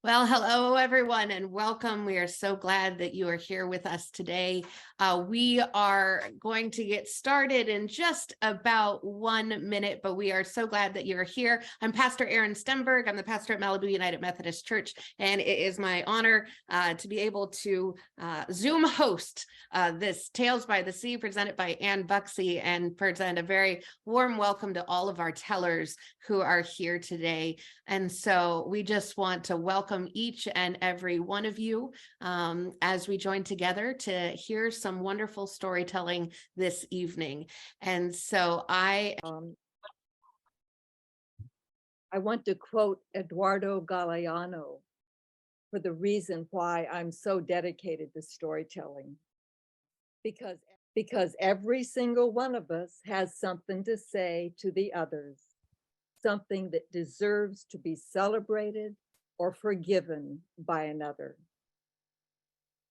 Well, hello, everyone, and welcome. We are so glad that you are here with us today. We are going to get started in just about 1 minute, but we are so glad that you're here. I'm Pastor Erin Stenberg. I'm the pastor at Malibu United Methodist Church, and it is my honor to be able to Zoom host this Tales by the Sea presented by Ann Buxey and present a very warm welcome to all of our tellers who are here today. And so we just want to welcome each and every one of you as we join together to hear some wonderful storytelling this evening. And so I want to quote Eduardo Galeano for the reason why I'm so dedicated to storytelling. Because every single one of us has something to say to the others, something that deserves to be celebrated or forgiven by another.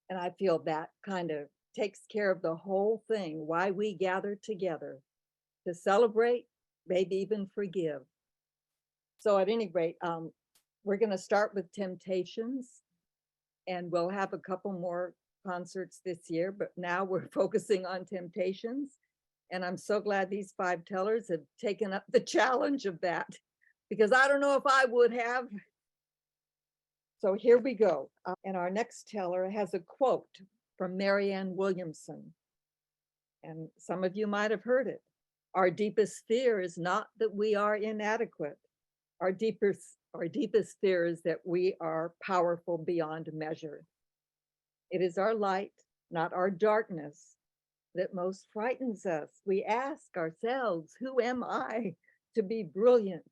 And I feel that kind of takes care of the whole thing, why we gather together to celebrate, maybe even forgive. So at any rate, we're going to start with Temptations, and we'll have a couple more concerts this year, but now we're focusing on Temptations. And I'm so glad these 5 tellers have taken up the challenge of that, because I don't know if I would have. So here we go. And our next teller has a quote from Marianne Williamson. And some of you might have heard it. Our deepest fear is not that we are inadequate. Our deepest fear is that we are powerful beyond measure. It is our light, not our darkness, that most frightens us. We ask ourselves, who am I to be brilliant,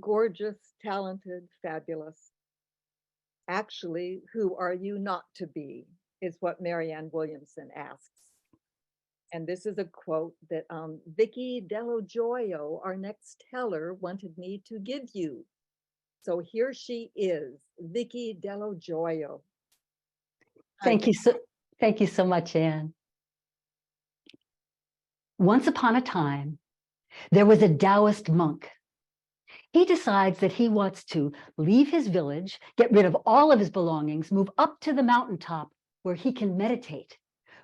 gorgeous, talented, fabulous? Actually, who are you not to be, is what Marianne Williamson asks. And this is a quote that Vicki, Dello, Joio, our next teller, wanted me to give you. So here she is, Vicki Dello Joio. Thank you so much, Anne. Once upon a time, there was a Taoist monk. He decides that he wants to leave his village, get rid of all of his belongings, move up to the mountaintop where he can meditate,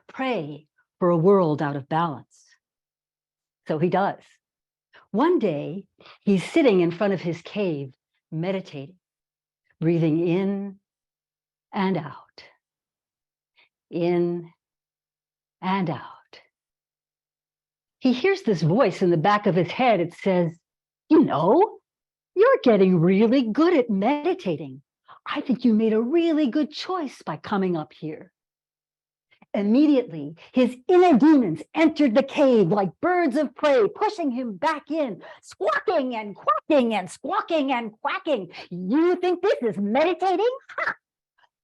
pray for a world out of balance. So he does. One day, he's sitting in front of his cave, meditating, breathing in and out, in and out. He hears this voice in the back of his head. It says, you know, you're getting really good at meditating. I think you made a really good choice by coming up here. Immediately, his inner demons entered the cave like birds of prey, pushing him back in, squawking and quacking and squawking and quacking. You think this is meditating? Ha!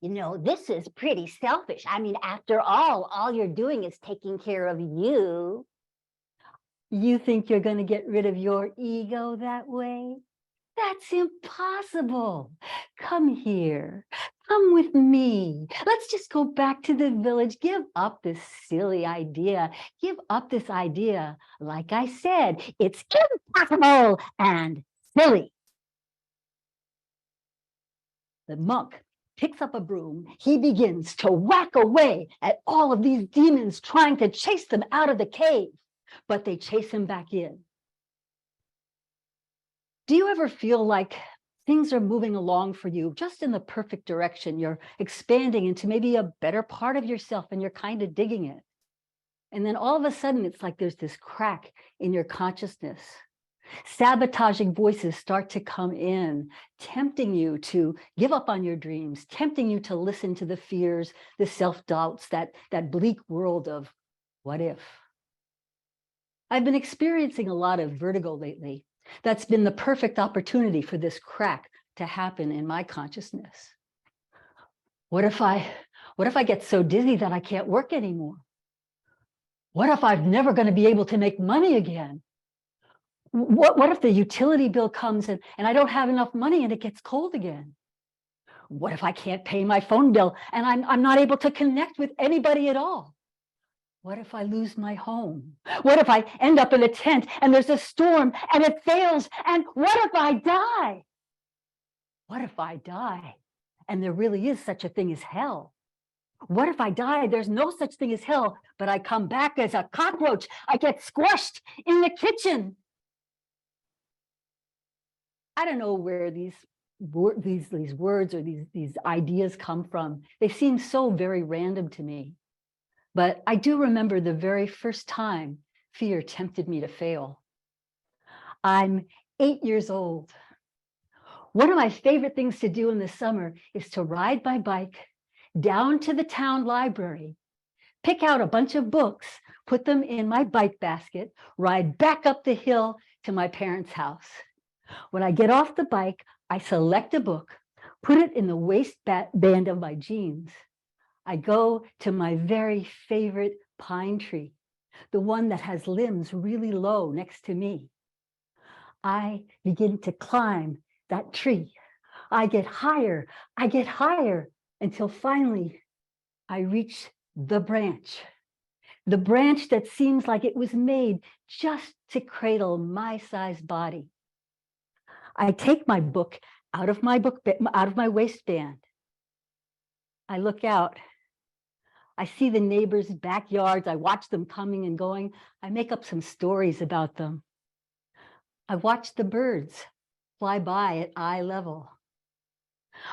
You know, this is pretty selfish. I mean, after all you're doing is taking care of you. You think you're going to get rid of your ego that way? That's impossible. Come here. Come with me. Let's just go back to the village. Give up this silly idea. Give up this idea. Like I said, it's impossible and silly. The monk picks up a broom. He begins to whack away at all of these demons, trying to chase them out of the cave, but they chase him back in. Do you ever feel like things are moving along for you just in the perfect direction? You're expanding into maybe a better part of yourself and you're kind of digging it. And then all of a sudden, it's like there's this crack in your consciousness. Sabotaging voices start to come in, tempting you to give up on your dreams, tempting you to listen to the fears, the self-doubts, that bleak world of what if? I've been experiencing a lot of vertigo lately. That's been the perfect opportunity for this crack to happen in my consciousness. What if I get so dizzy that I can't work anymore? What if I'm never going to be able to make money again? What if the utility bill comes and I don't have enough money and it gets cold again? What if I can't pay my phone bill and I'm not able to connect with anybody at all? What if I lose my home? What if I end up in a tent and there's a storm and it fails? And what if I die? What if I die and there really is such a thing as hell? What if I die? There's no such thing as hell, but I come back as a cockroach. I get squashed in the kitchen. I don't know where these words or these ideas come from. They seem so very random to me. But I do remember the very first time fear tempted me to fail. I'm 8 years old. One of my favorite things to do in the summer is to ride my bike down to the town library, pick out a bunch of books, put them in my bike basket, ride back up the hill to my parents' house. When I get off the bike, I select a book, put it in the waistband of my jeans. I go to my very favorite pine tree, the one that has limbs really low next to me. I begin to climb that tree. I get higher until finally I reach the branch that seems like it was made just to cradle my size body. I take my book out of my waistband. I look out. I see the neighbors' backyards. I watch them coming and going. I make up some stories about them. I watch the birds fly by at eye level.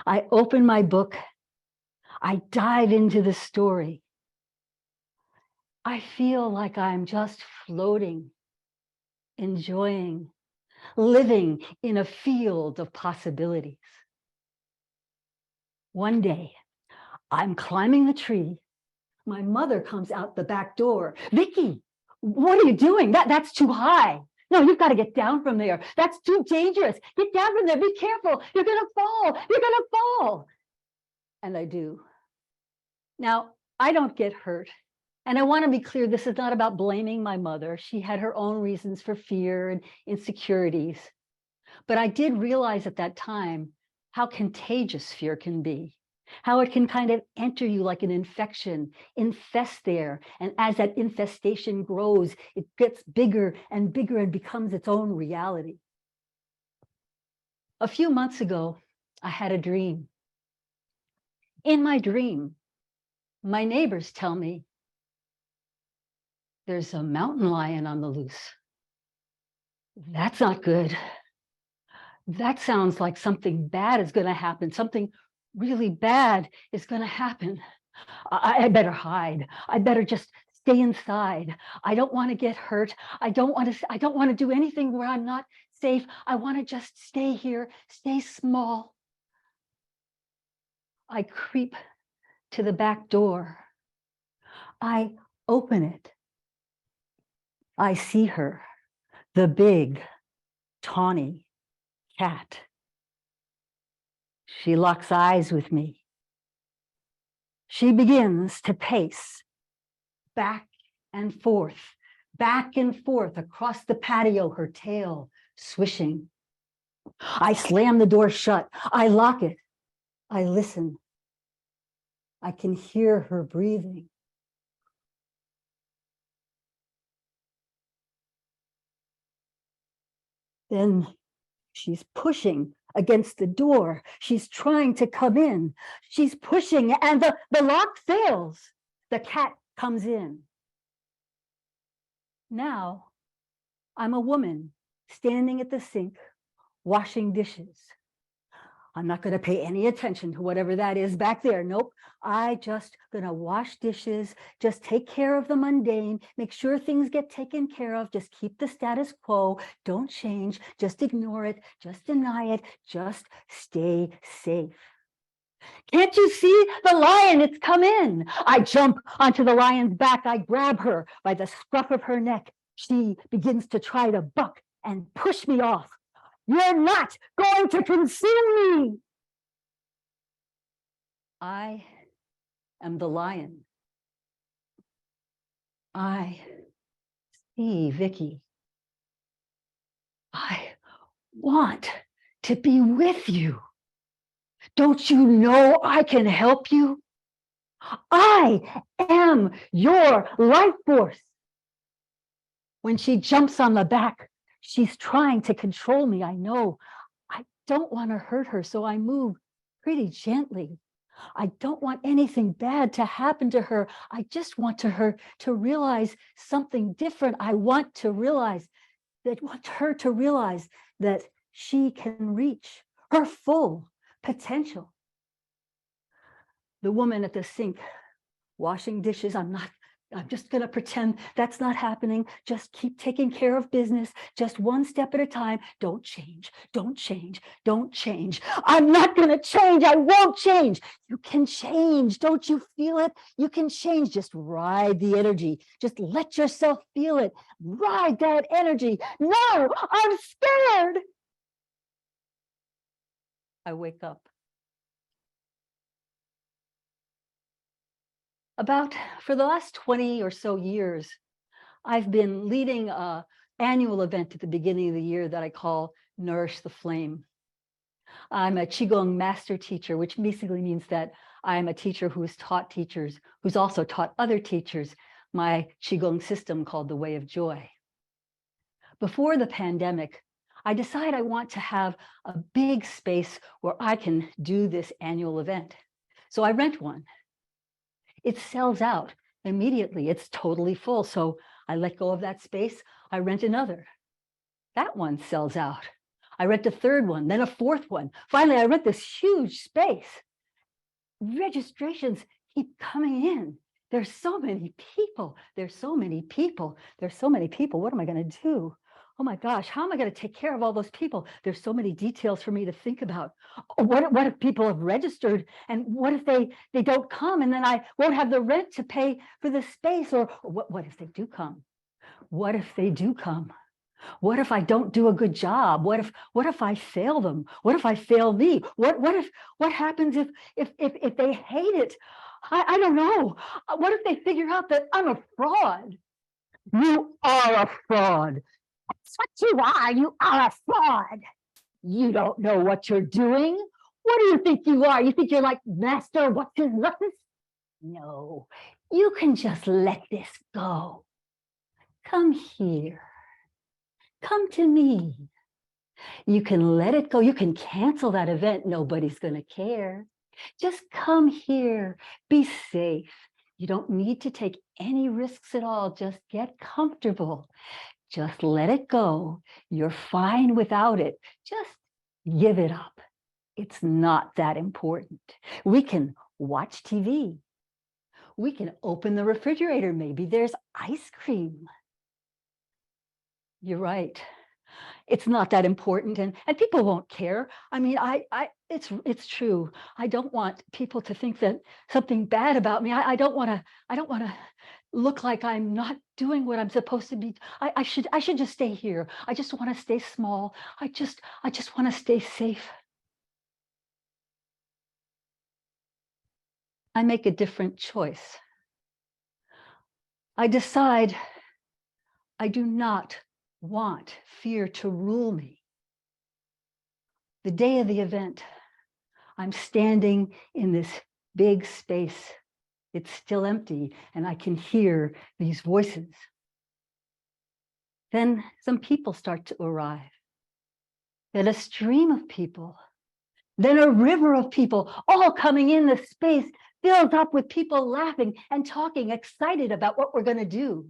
I open my book. I dive into the story. I feel like I'm just floating, enjoying, living in a field of possibilities. One day, I'm climbing the tree. My mother comes out the back door. Vicki, what are you doing? That's too high. No, you've got to get down from there. That's too dangerous. Get down from there. Be careful. You're going to fall. You're going to fall. And I do. Now, I don't get hurt. And I want to be clear, this is not about blaming my mother. She had her own reasons for fear and insecurities. But I did realize at that time how contagious fear can be, how it can kind of enter you like an infection, infest there. And as that infestation grows, it gets bigger and becomes its own reality. A few months ago, I had a dream. In my dream, my neighbors tell me there's a mountain lion on the loose. That's not good. That sounds like something bad is going to happen. Something really bad is going to happen. I better hide. I better just stay inside. I don't want to get hurt. I don't want to do anything where I'm not safe. I want to just stay here, stay small. I creep to the back door. I open it. I see her, the big, tawny cat. She locks eyes with me. She begins to pace back and forth across the patio, her tail swishing. I slam the door shut. I lock it. I listen. I can hear her breathing. Then she's pushing against the door. She's trying to come in. She's pushing and the lock fails. The cat comes in. Now I'm a woman standing at the sink, washing dishes. I'm not going to pay any attention to whatever that is back there. Nope. I just going to wash dishes, just take care of the mundane, make sure things get taken care of, just keep the status quo, don't change, just ignore it, just deny it, just stay safe. Can't you see the lion? It's come in. I jump onto the lion's back. I grab her by the scruff of her neck. She begins to try to buck and push me off. You're not going to consume me. I am the lion. I see Vicki. I want to be with you. Don't you know I can help you? I am your life force. When she jumps on the back, she's trying to control me. I know. I don't want to hurt her, so I move pretty gently. I don't want anything bad to happen to her. I just want her to realize something different. I want her to realize that she can reach her full potential. The woman at the sink washing dishes, I'm just going to pretend that's not happening. Just keep taking care of business, just one step at a time. Don't change, don't change, don't change. I'm not going to change. I won't change. You can change. Don't you feel it? You can change. Just ride the energy. Just let yourself feel it. Ride that energy. No, I'm scared. I wake up. For the last 20 or so years, I've been leading an annual event at the beginning of the year that I call Nourish the Flame. I'm a Qigong master teacher, which basically means that I'm a teacher who has taught teachers, who's also taught other teachers my Qigong system called the Way of Joy. Before the pandemic, I decided I want to have a big space where I can do this annual event. So I rent one. It sells out immediately. It's totally full. So I let go of that space. I rent another. That one sells out. I rent a third one, then a fourth one. Finally, I rent this huge space. Registrations keep coming in. There's so many people. There's so many people. There's so many people. What am I going to do? Oh my gosh, how am I going to take care of all those people? There's so many details for me to think about. What if people have registered, and what if they don't come, and then I won't have the rent to pay for the space? Or what if they do come? What if they do come? What if I don't do a good job? What if I fail them? What if I fail me? What happens if they hate it? I don't know. What if they figure out that I'm a fraud? You are a fraud. That's what you are. You are a fraud. You don't know what you're doing. What do you think you are? You think you're like Master what's his nuts? No, you can just let this go. Come here. Come to me. You can let it go. You can cancel that event. Nobody's going to care. Just come here. Be safe. You don't need to take any risks at all. Just get comfortable. Just let it go. You're fine without it. Just give it up. It's not that important. We can watch TV. We can open the refrigerator. Maybe there's ice cream. You're right. It's not that important, and people won't care. I mean, it's true. I don't want people to think that something bad about me. I don't want to look like I'm not doing what I'm supposed to be. I should just stay here. I just want to stay small. I just want to stay safe. I make a different choice. I decide I do not want fear to rule me. The day of the event, I'm standing in this big space. It's still empty, and I can hear these voices. Then some people start to arrive. Then a stream of people. Then a river of people, all coming in. The space fills up with people laughing and talking, excited about what we're going to do.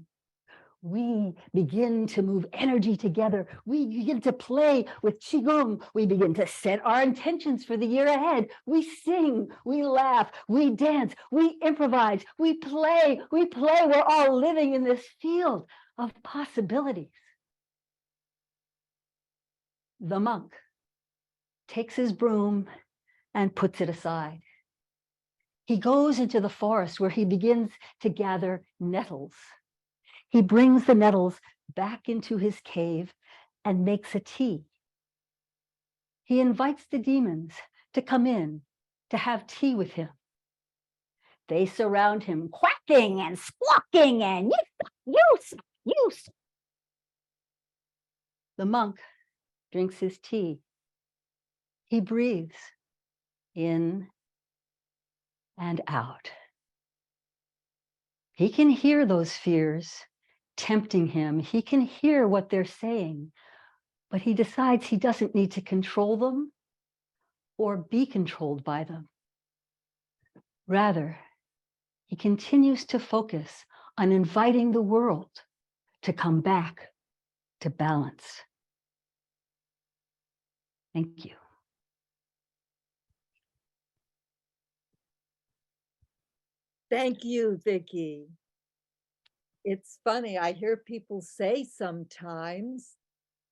We begin to move energy together. We begin to play with Qigong. We begin to set our intentions for the year ahead. We sing, we laugh, we dance, we improvise, we play. We're all living in this field of possibilities. The monk takes his broom and puts it aside. He goes into the forest where he begins to gather nettles. He brings the nettles back into his cave and makes a tea. He invites the demons to come in to have tea with him. They surround him, quacking and squawking and you. The monk drinks his tea. He breathes in and out. He can hear those fears tempting him. He can hear what they're saying, but he decides he doesn't need to control them or be controlled by them. Rather, he continues to focus on inviting the world to come back to balance. Thank you. Thank you, Vicki. It's funny, I hear people say sometimes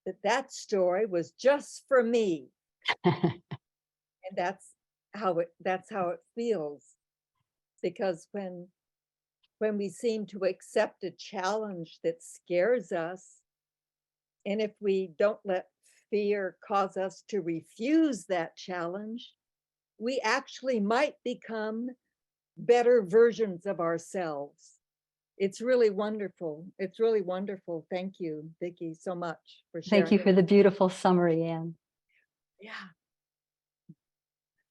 that that story was just for me. And that's how it feels. Because when we seem to accept a challenge that scares us, and if we don't let fear cause us to refuse that challenge, we actually might become better versions of ourselves. It's really wonderful. It's really wonderful. Thank you, Vicki, so much for sharing. Thank you for the beautiful summary, Anne. Yeah.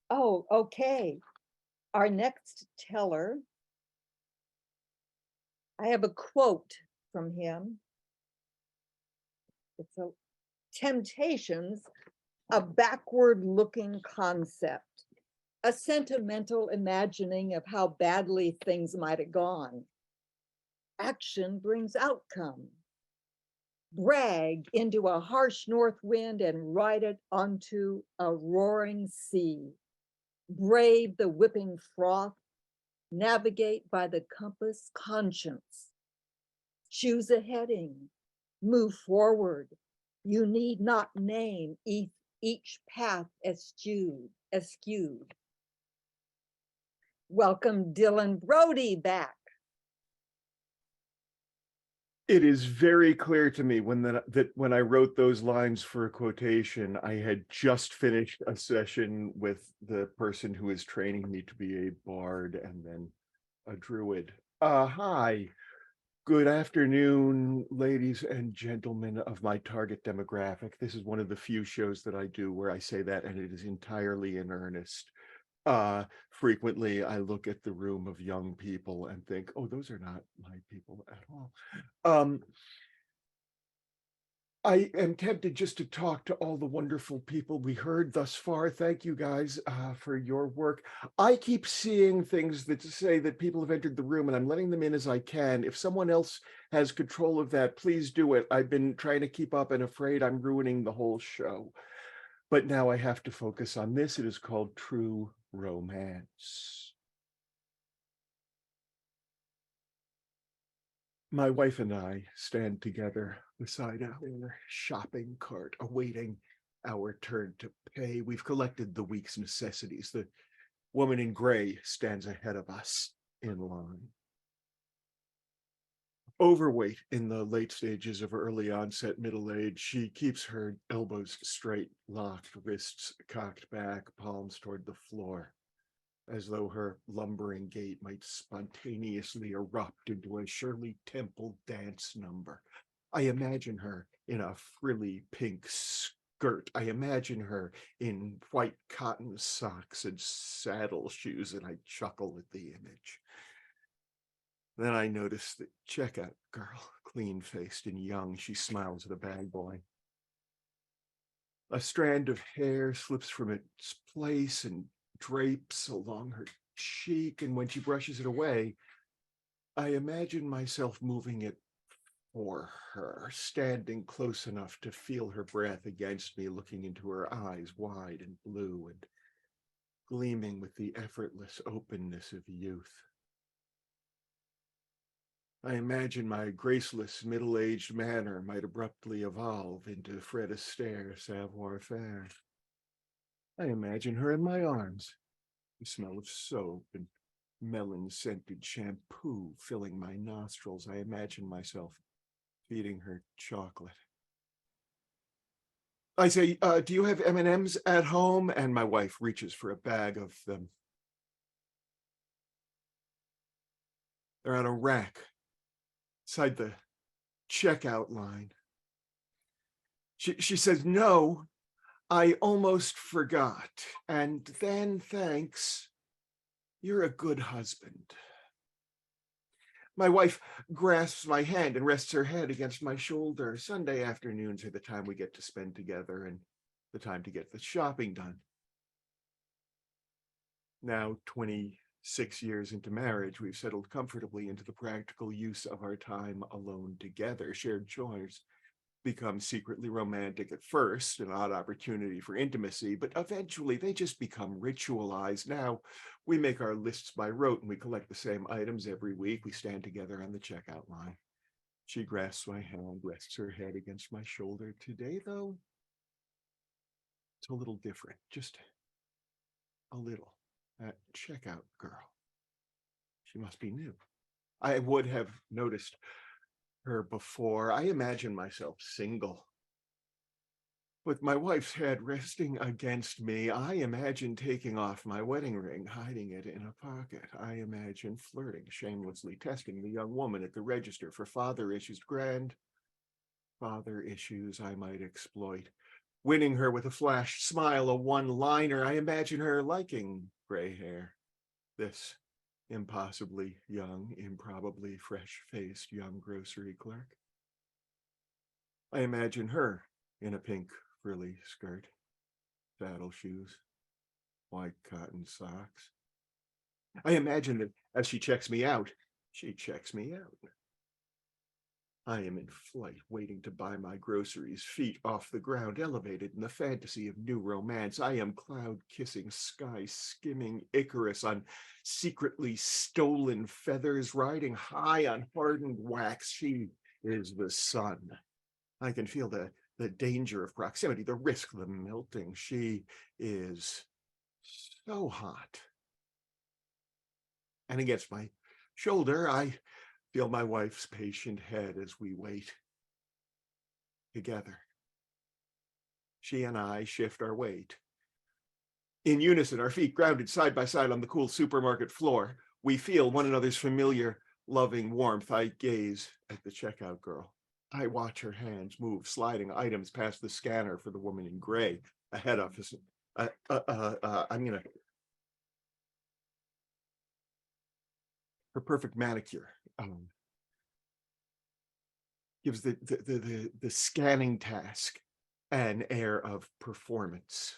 Oh, okay. Our next teller, I have a quote from him. It's a temptations, a backward-looking concept, a sentimental imagining of how badly things might have gone. Action brings outcome. Brag into a harsh north wind and ride it onto a roaring sea. Brave the whipping froth, navigate by the compass conscience. Choose a heading, move forward. You need not name each path eschewed. Welcome Dylan Brody back. It is very clear to me that when I wrote those lines for a quotation, I had just finished a session with the person who is training me to be a bard and then a druid. Hi, good afternoon, ladies and gentlemen of my target demographic. This is one of the few shows that I do where I say that, and it is entirely in earnest. Frequently I look at the room of young people and think, oh, those are not my people at all. I am tempted just to talk to all the wonderful people we heard thus far. Thank you guys for your work. I keep seeing things that say that people have entered the room and I'm letting them in as I can. If someone else has control of that, please do it. I've been trying to keep up and afraid I'm ruining the whole show. But now I have to focus on this. It is called True Romance. My wife and I stand together beside our shopping cart, awaiting our turn to pay. We've collected the week's necessities. The woman in gray stands ahead of us in line. Overweight in the late stages of early onset middle age, she keeps her elbows straight, locked, wrists cocked back, palms toward the floor, as though her lumbering gait might spontaneously erupt into a Shirley Temple dance number. I imagine her in a frilly pink skirt. I imagine her in white cotton socks and saddle shoes, and I chuckle at the image. Then I notice the checkout girl, clean-faced and young. She smiles at a bag boy. A strand of hair slips from its place and drapes along her cheek, and when she brushes it away, I imagine myself moving it for her, standing close enough to feel her breath against me, looking into her eyes, wide and blue and gleaming with the effortless openness of youth. I imagine my graceless middle-aged manner might abruptly evolve into Fred Astaire savoir-faire. I imagine her in my arms, the smell of soap and melon-scented shampoo filling my nostrils. I imagine myself feeding her chocolate. I say, do you have M&Ms at home? And my wife reaches for a bag of them. They're on a rack beside the checkout line. She says, no, I almost forgot. And then, thanks, you're a good husband. My wife grasps my hand and rests her head against my shoulder. Sunday afternoons are the time we get to spend together and the time to get the shopping done. Now, 26 years into marriage, we've settled comfortably into the practical use of our time alone together. Shared chores become secretly romantic at first, an odd opportunity for intimacy, but eventually they just become ritualized. Now we make our lists by rote and we collect the same items every week. We stand together on the checkout line. She grasps my hand, rests her head against my shoulder. Today, though, it's a little different, just a little. That checkout girl. She must be new. I would have noticed her before. I imagine myself single. With my wife's head resting against me, I imagine taking off my wedding ring, hiding it in a pocket. I imagine flirting, shamelessly testing the young woman at the register for father issues, grandfather issues I might exploit. Winning her with a flash smile, a one-liner. I imagine her liking gray hair. This impossibly young, improbably fresh-faced young grocery clerk. I imagine her in a pink frilly skirt, saddle shoes, white cotton socks. I imagine that as she checks me out, she checks me out. I am in flight, waiting to buy my groceries, feet off the ground, elevated in the fantasy of new romance. I am cloud-kissing, sky-skimming Icarus on secretly stolen feathers, riding high on hardened wax. She is the sun. I can feel the danger of proximity, the risk, the melting. She is so hot. And against my shoulder, I feel my wife's patient head as we wait together. She and I shift our weight. In unison, our feet grounded side by side on the cool supermarket floor, we feel one another's familiar, loving warmth. I gaze at the checkout girl. I watch her hands move, sliding items past the scanner for the woman in gray ahead of us. Her perfect manicure gives the scanning task an air of performance.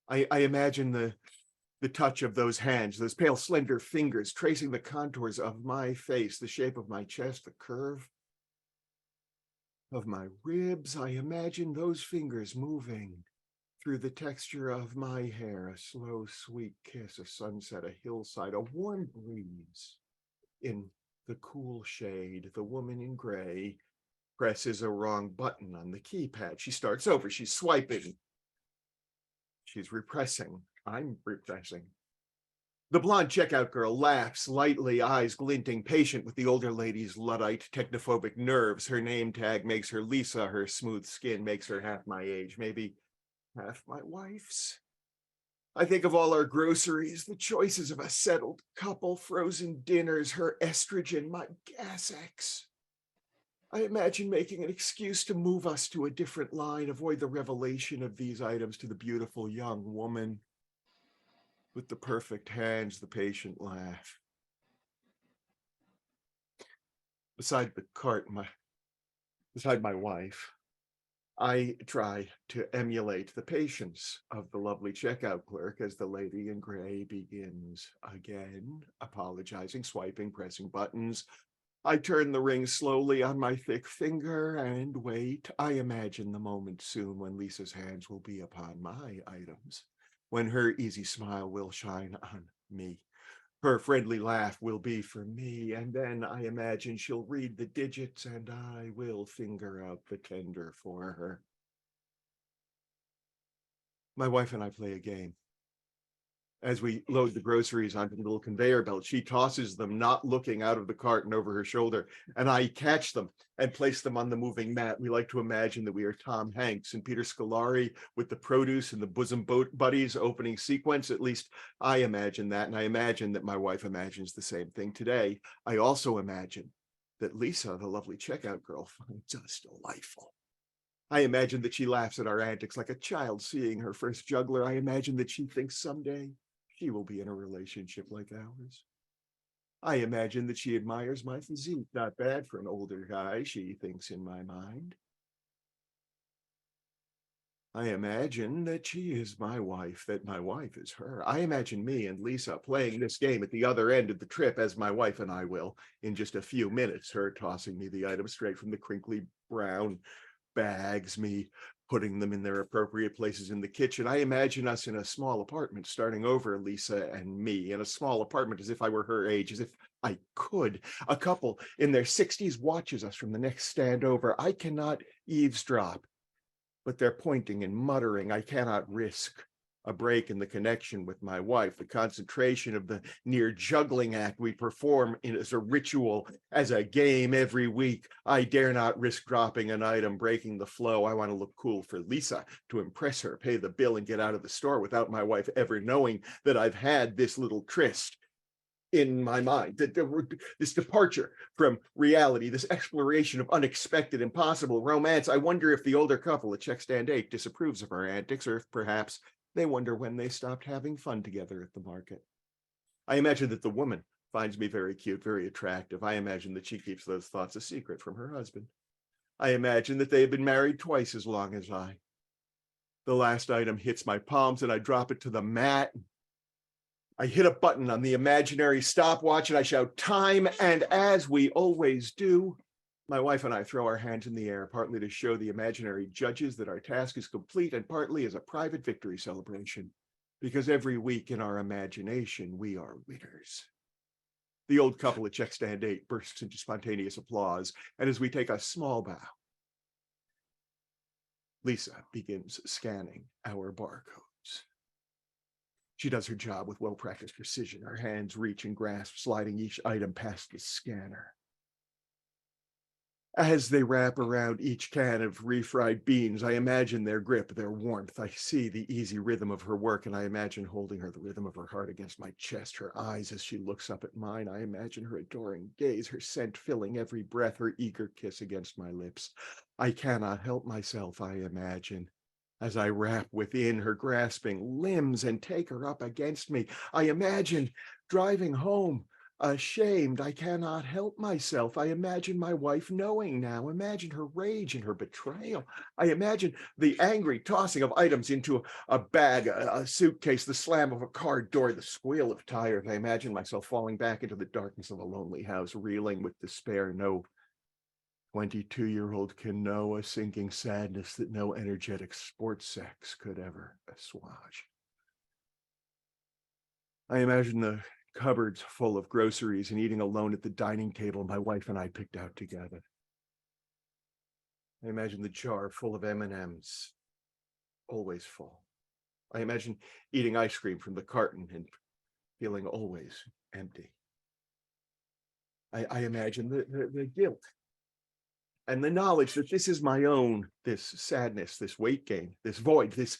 I imagine the touch of those hands, those pale, slender fingers tracing the contours of my face, the shape of my chest, the curve of my ribs. I imagine those fingers moving through the texture of my hair, a slow, sweet kiss, a sunset, a hillside, a warm breeze in the cool shade. The woman in gray presses a wrong button on the keypad. She starts over. She's swiping. She's repressing. I'm repressing. The blonde checkout girl laughs lightly, eyes glinting, patient with the older lady's Luddite technophobic nerves. Her name tag makes her Lisa. Her smooth skin makes her half my age, maybe half my wife's. I think of all our groceries, the choices of a settled couple, frozen dinners, her estrogen, my gas X. I imagine making an excuse to move us to a different line, avoid the revelation of these items to the beautiful young woman with the perfect hands, the patient laugh. Beside the cart, beside my wife, I try to emulate the patience of the lovely checkout clerk as the lady in gray begins again, apologizing, swiping, pressing buttons. I turn the ring slowly on my thick finger and wait. I imagine the moment soon when Lisa's hands will be upon my items, when her easy smile will shine on me. Her friendly laugh will be for me, and then I imagine she'll read the digits and I will finger out the tender for her. My wife and I play a game. As we load the groceries onto the little conveyor belt, she tosses them, not looking out of the cart and over her shoulder, and I catch them and place them on the moving mat. We like to imagine that we are Tom Hanks and Peter Scolari with the produce and the bosom buddies opening sequence. At least I imagine that, and I imagine that my wife imagines the same thing today. I also imagine that Lisa, the lovely checkout girl, finds us delightful. I imagine that she laughs at our antics like a child seeing her first juggler. I imagine that she thinks someday she will be in a relationship like ours. I imagine that she admires my physique. Not bad for an older guy, she thinks in my mind. I imagine that she is my wife, that my wife is her. I imagine me and Lisa playing this game at the other end of the trip, as my wife and I will in just a few minutes, her tossing me the items straight from the crinkly brown bags, me putting them in their appropriate places in the kitchen. I imagine us in a small apartment, starting over, Lisa and me, in a small apartment, as if I were her age, as if I could. A couple in their 60s watches us from the next stand over. I cannot eavesdrop, but they're pointing and muttering. I cannot risk a break in the connection with my wife. The concentration of the near juggling act we perform as a ritual, as a game every week. I dare not risk dropping an item, breaking the flow. I want to look cool for Lisa, to impress her, pay the bill, and get out of the store without my wife ever knowing that I've had this little tryst in my mind, that there would be this departure from reality, this exploration of unexpected, impossible romance. I wonder if the older couple at check stand 8 disapproves of our antics, or if perhaps they wonder when they stopped having fun together at the market. I imagine that the woman finds me very cute, very attractive. I imagine that she keeps those thoughts a secret from her husband. I imagine that they have been married twice as long as I. The last item hits my palms and I drop it to the mat. I hit a button on the imaginary stopwatch and I shout time, and as we always do, my wife and I throw our hands in the air, partly to show the imaginary judges that our task is complete, and partly as a private victory celebration, because every week in our imagination, we are winners. The old couple at check stand 8 bursts into spontaneous applause, and as we take a small bow, Lisa begins scanning our barcodes. She does her job with well-practiced precision. Her hands reach and grasp, sliding each item past the scanner. As they wrap around each can of refried beans, I imagine their grip, their warmth. I see the easy rhythm of her work, and I imagine holding her, the rhythm of her heart against my chest, her eyes as she looks up at mine. I imagine her adoring gaze, her scent filling every breath, her eager kiss against my lips. I cannot help myself, I imagine, as I wrap within her grasping limbs and take her up against me. I imagine driving home, ashamed. I cannot help myself. I imagine my wife knowing now. Imagine her rage and her betrayal. I imagine the angry tossing of items into a bag, a suitcase, the slam of a car door, the squeal of tires. I imagine myself falling back into the darkness of a lonely house, reeling with despair. No 22-year-old can know a sinking sadness that no energetic sports sex could ever assuage. I imagine the cupboards full of groceries and eating alone at the dining table my wife and I picked out together. I imagine the jar full of M&Ms, always full. I imagine eating ice cream from the carton and feeling always empty. I imagine the guilt and the knowledge that this is my own, this sadness, this weight gain, this void, this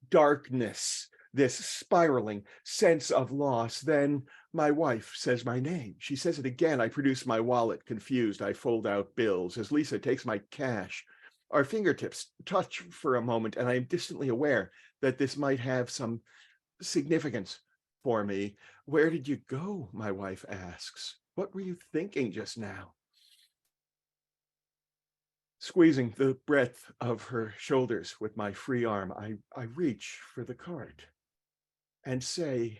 darkness, this spiraling sense of loss. Then my wife says my name. She says it again. I produce my wallet, confused. I fold out bills as Lisa takes my cash. Our fingertips touch for a moment, and I am distantly aware that this might have some significance for me. Where did you go? My wife asks. What were you thinking just now? Squeezing the breadth of her shoulders with my free arm, I reach for the card and say,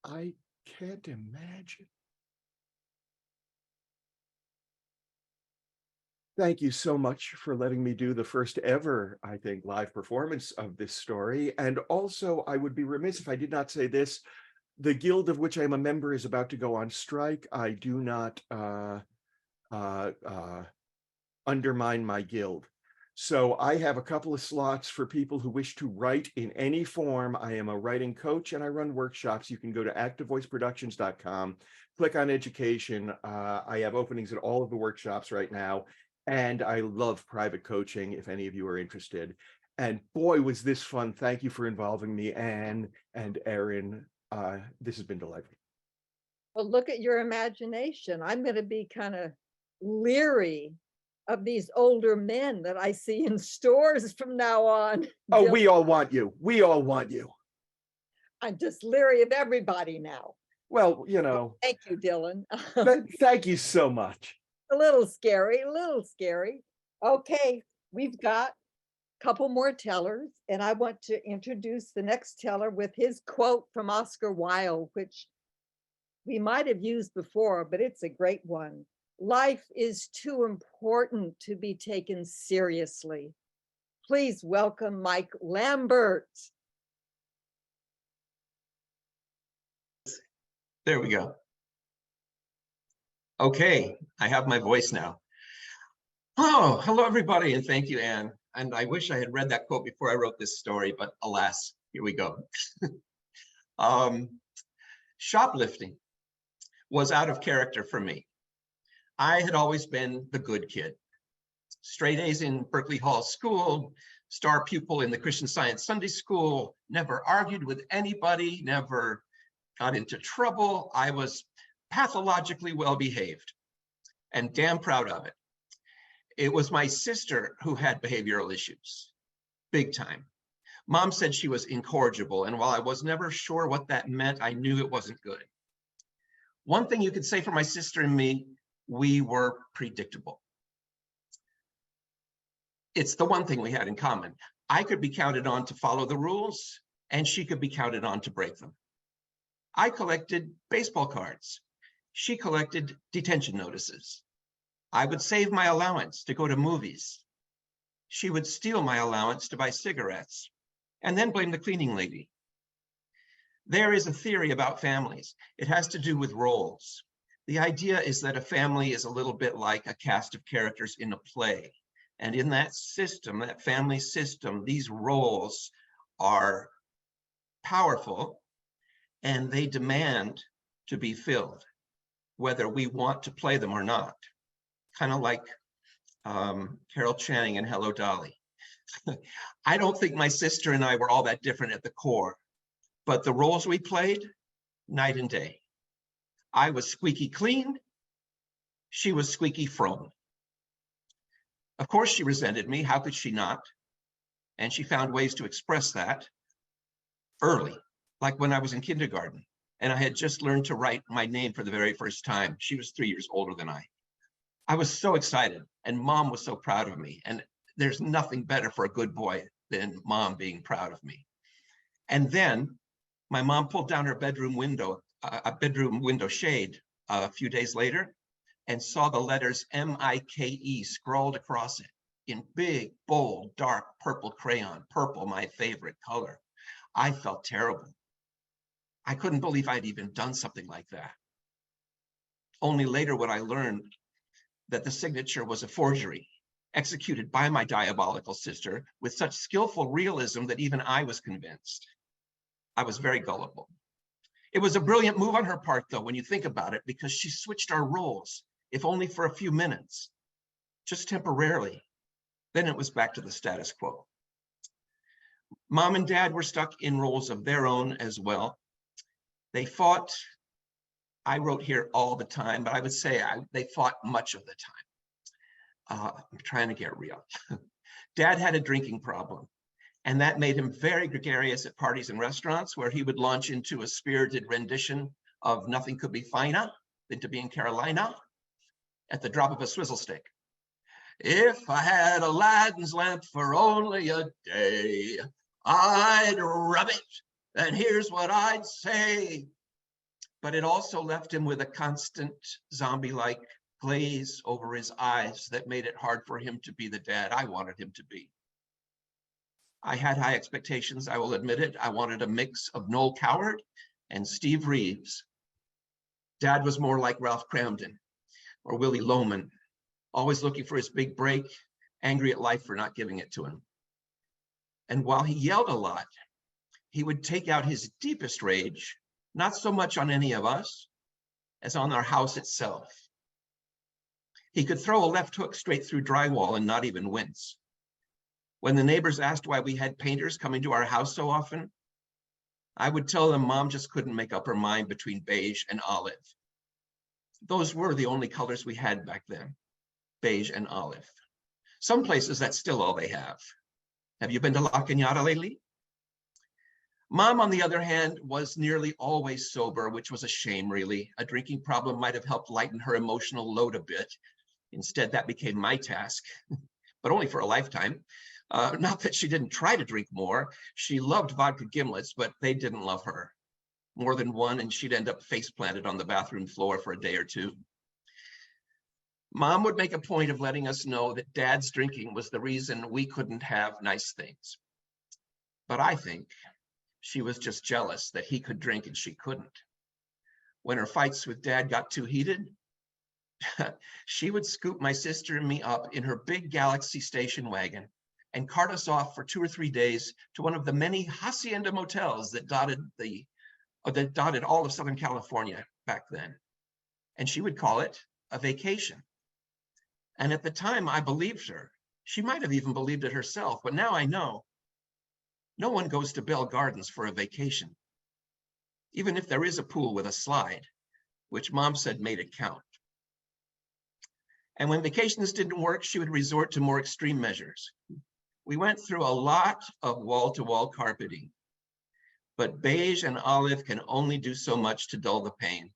I can't imagine. Thank you so much for letting me do the first ever, I think, live performance of this story. And also, I would be remiss if I did not say this. The guild of which I'm a member is about to go on strike. I do not undermine my guild. So I have a couple of slots for people who wish to write in any form. I am a writing coach and I run workshops. You can go to activevoiceproductions.com, click on education. I have openings at all of the workshops right now. And I love private coaching if any of you are interested. And boy, was this fun. Thank you for involving me, Anne and Erin. This has been delightful. Well, look at your imagination. I'm going to be kind of leery of these older men that I see in stores from now on. Oh, we all want you. We all want you. I'm just leery of everybody now. Well, you know. Thank you, Dylan. Thank you so much. A little scary, a little scary. Okay, we've got couple more tellers, and I want to introduce the next teller with his quote from Oscar Wilde, which we might have used before, but it's a great one. Life is too important to be taken seriously. Please welcome Mike Lambert. There we go. Okay, I have my voice now. Oh, hello everybody, and thank you, Anne. And I wish I had read that quote before I wrote this story, but alas, here we go. Shoplifting was out of character for me. I had always been the good kid. Straight A's in Berkeley Hall School, star pupil in the Christian Science Sunday School, never argued with anybody, never got into trouble. I was pathologically well behaved and damn proud of it. It was my sister who had behavioral issues, big time. Mom said she was incorrigible, and while I was never sure what that meant, I knew it wasn't good. One thing you could say for my sister and me, we were predictable. It's the one thing we had in common. I could be counted on to follow the rules, and she could be counted on to break them. I collected baseball cards. She collected detention notices. I would save my allowance to go to movies. She would steal my allowance to buy cigarettes and then blame the cleaning lady. There is a theory about families. It has to do with roles. The idea is that a family is a little bit like a cast of characters in a play. And in that system, that family system, these roles are powerful and they demand to be filled, whether we want to play them or not. Kind of like Carol Channing in Hello, Dolly. I don't think my sister and I were all that different at the core, but the roles we played, night and day. I was squeaky clean. She was squeaky from. Of course, she resented me. How could she not? And she found ways to express that early, like when I was in kindergarten and I had just learned to write my name for the very first time. She was 3 years older than I. I was so excited, and Mom was so proud of me. And there's nothing better for a good boy than Mom being proud of me. And then my mom pulled down her bedroom window, a bedroom window shade a few days later, and saw the letters M-I-K-E scrawled across it in big, bold, dark purple crayon, purple, my favorite color. I felt terrible. I couldn't believe I'd even done something like that. Only later would I learn that the signature was a forgery, executed by my diabolical sister with such skillful realism that even I was convinced. I was very gullible. It was a brilliant move on her part, though, when you think about it, because she switched our roles, if only for a few minutes, just temporarily. Then it was back to the status quo. Mom and Dad were stuck in roles of their own as well. They fought. I wrote here all the time, but I would say they fought much of the time. I'm trying to get real. Dad had a drinking problem, and that made him very gregarious at parties and restaurants where he would launch into a spirited rendition of Nothing Could Be Finer Than to Be in Carolina at the drop of a swizzle stick. If I had Aladdin's lamp for only a day, I'd rub it, and here's what I'd say. But it also left him with a constant zombie-like glaze over his eyes that made it hard for him to be the dad I wanted him to be. I had high expectations, I will admit it. I wanted a mix of Noel Coward and Steve Reeves. Dad was more like Ralph Cramden or Willie Loman, always looking for his big break, angry at life for not giving it to him. And while he yelled a lot, he would take out his deepest rage, not so much on any of us as on our house itself. He could throw a left hook straight through drywall and not even wince. When the neighbors asked why we had painters coming to our house so often, I would tell them Mom just couldn't make up her mind between beige and olive. Those were the only colors we had back then, beige and olive. Some places that's still all they have. Have you been to La Cañada lately? Mom, on the other hand, was nearly always sober, which was a shame, really. A drinking problem might have helped lighten her emotional load a bit. Instead, that became my task, but only for a lifetime. Not that she didn't try to drink more. She loved vodka gimlets, but they didn't love her. More than one, and she'd end up face planted on the bathroom floor for a day or two. Mom would make a point of letting us know that Dad's drinking was the reason we couldn't have nice things. But I think she was just jealous that he could drink and she couldn't. When her fights with Dad got too heated, she would scoop my sister and me up in her big Galaxy station wagon and cart us off for 2 or 3 days to one of the many hacienda motels that dotted all of Southern California back then. And she would call it a vacation. And at the time, I believed her. She might have even believed it herself, but now I know no one goes to Bell Gardens for a vacation, even if there is a pool with a slide, which Mom said made it count. And when vacations didn't work, she would resort to more extreme measures. We went through a lot of wall-to-wall carpeting, but beige and olive can only do so much to dull the pain.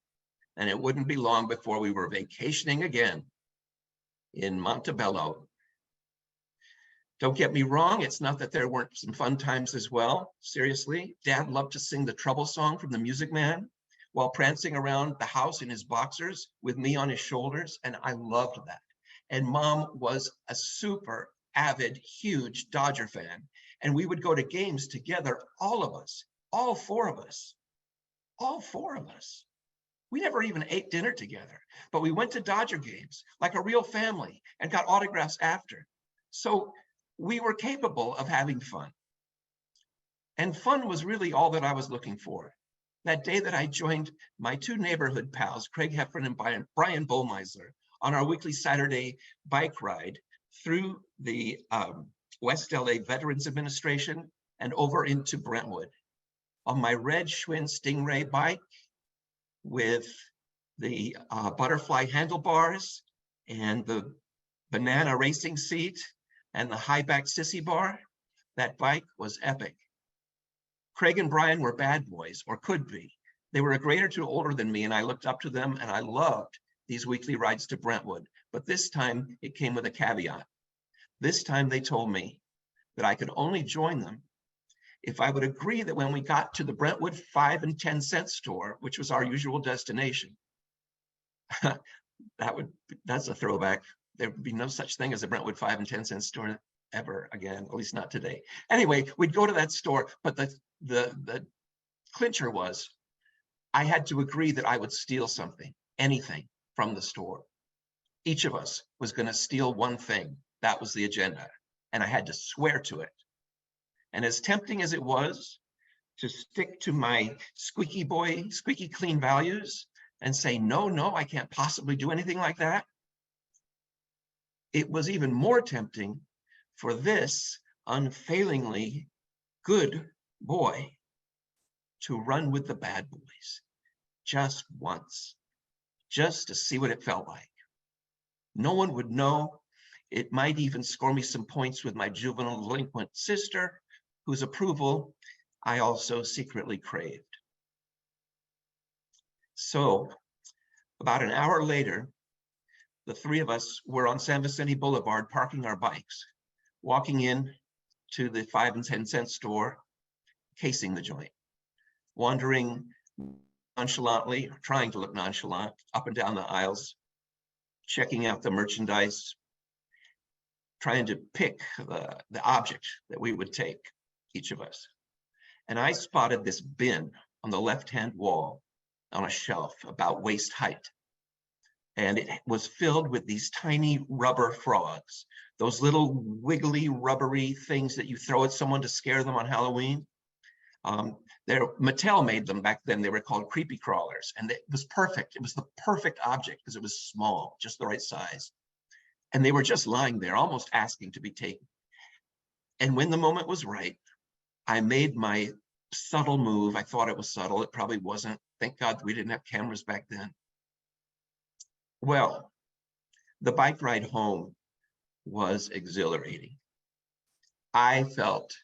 And it wouldn't be long before we were vacationing again in Montebello. Don't get me wrong, it's not that there weren't some fun times as well. Seriously, Dad loved to sing the Trouble Song from the Music Man while prancing around the house in his boxers with me on his shoulders, and I loved that. And Mom was a super avid, huge Dodger fan, and we would go to games together, all of us, all four of us. We never even ate dinner together, but we went to Dodger games like a real family and got autographs after. So we were capable of having fun. And fun was really all that I was looking for. That day that I joined my 2 neighborhood pals, Craig Heffron and Brian Bolmeiser, on our weekly Saturday bike ride through the West LA Veterans Administration and over into Brentwood on my red Schwinn Stingray bike with the butterfly handlebars and the banana racing seat and the high-back sissy bar. That bike was epic. Craig and Brian were bad boys, or could be. They were a grade or 2 older than me, and I looked up to them, and I loved these weekly rides to Brentwood. But this time, it came with a caveat. This time, they told me that I could only join them if I would agree that when we got to the Brentwood 5 and 10 cent store, which was our usual destination, that's a throwback. There would be no such thing as a Brentwood 5 and 10 cent store ever again, at least not today. Anyway, we'd go to that store, but the clincher was I had to agree that I would steal something, anything from the store. Each of us was going to steal one thing. That was the agenda, and I had to swear to it. And as tempting as it was to stick to my squeaky clean values and say, no, I can't possibly do anything like that, it was even more tempting for this unfailingly good boy to run with the bad boys just once, just to see what it felt like. No one would know. It might even score me some points with my juvenile delinquent sister, whose approval I also secretly craved. So about an hour later, the 3 of us were on San Vicente Boulevard parking our bikes, walking in to the 5 and 10 cent store, casing the joint, wandering nonchalantly, or trying to look nonchalant, up and down the aisles, checking out the merchandise, trying to pick the object that we would take, each of us. And I spotted this bin on the left-hand wall on a shelf about waist height. And it was filled with these tiny rubber frogs, those little wiggly, rubbery things that you throw at someone to scare them on Halloween. Mattel made them back then. They were called creepy crawlers, and it was perfect. It was the perfect object because it was small, just the right size. And they were just lying there, almost asking to be taken. And when the moment was right, I made my subtle move. I thought it was subtle. It probably wasn't. Thank God we didn't have cameras back then. Well, the bike ride home was exhilarating. I felt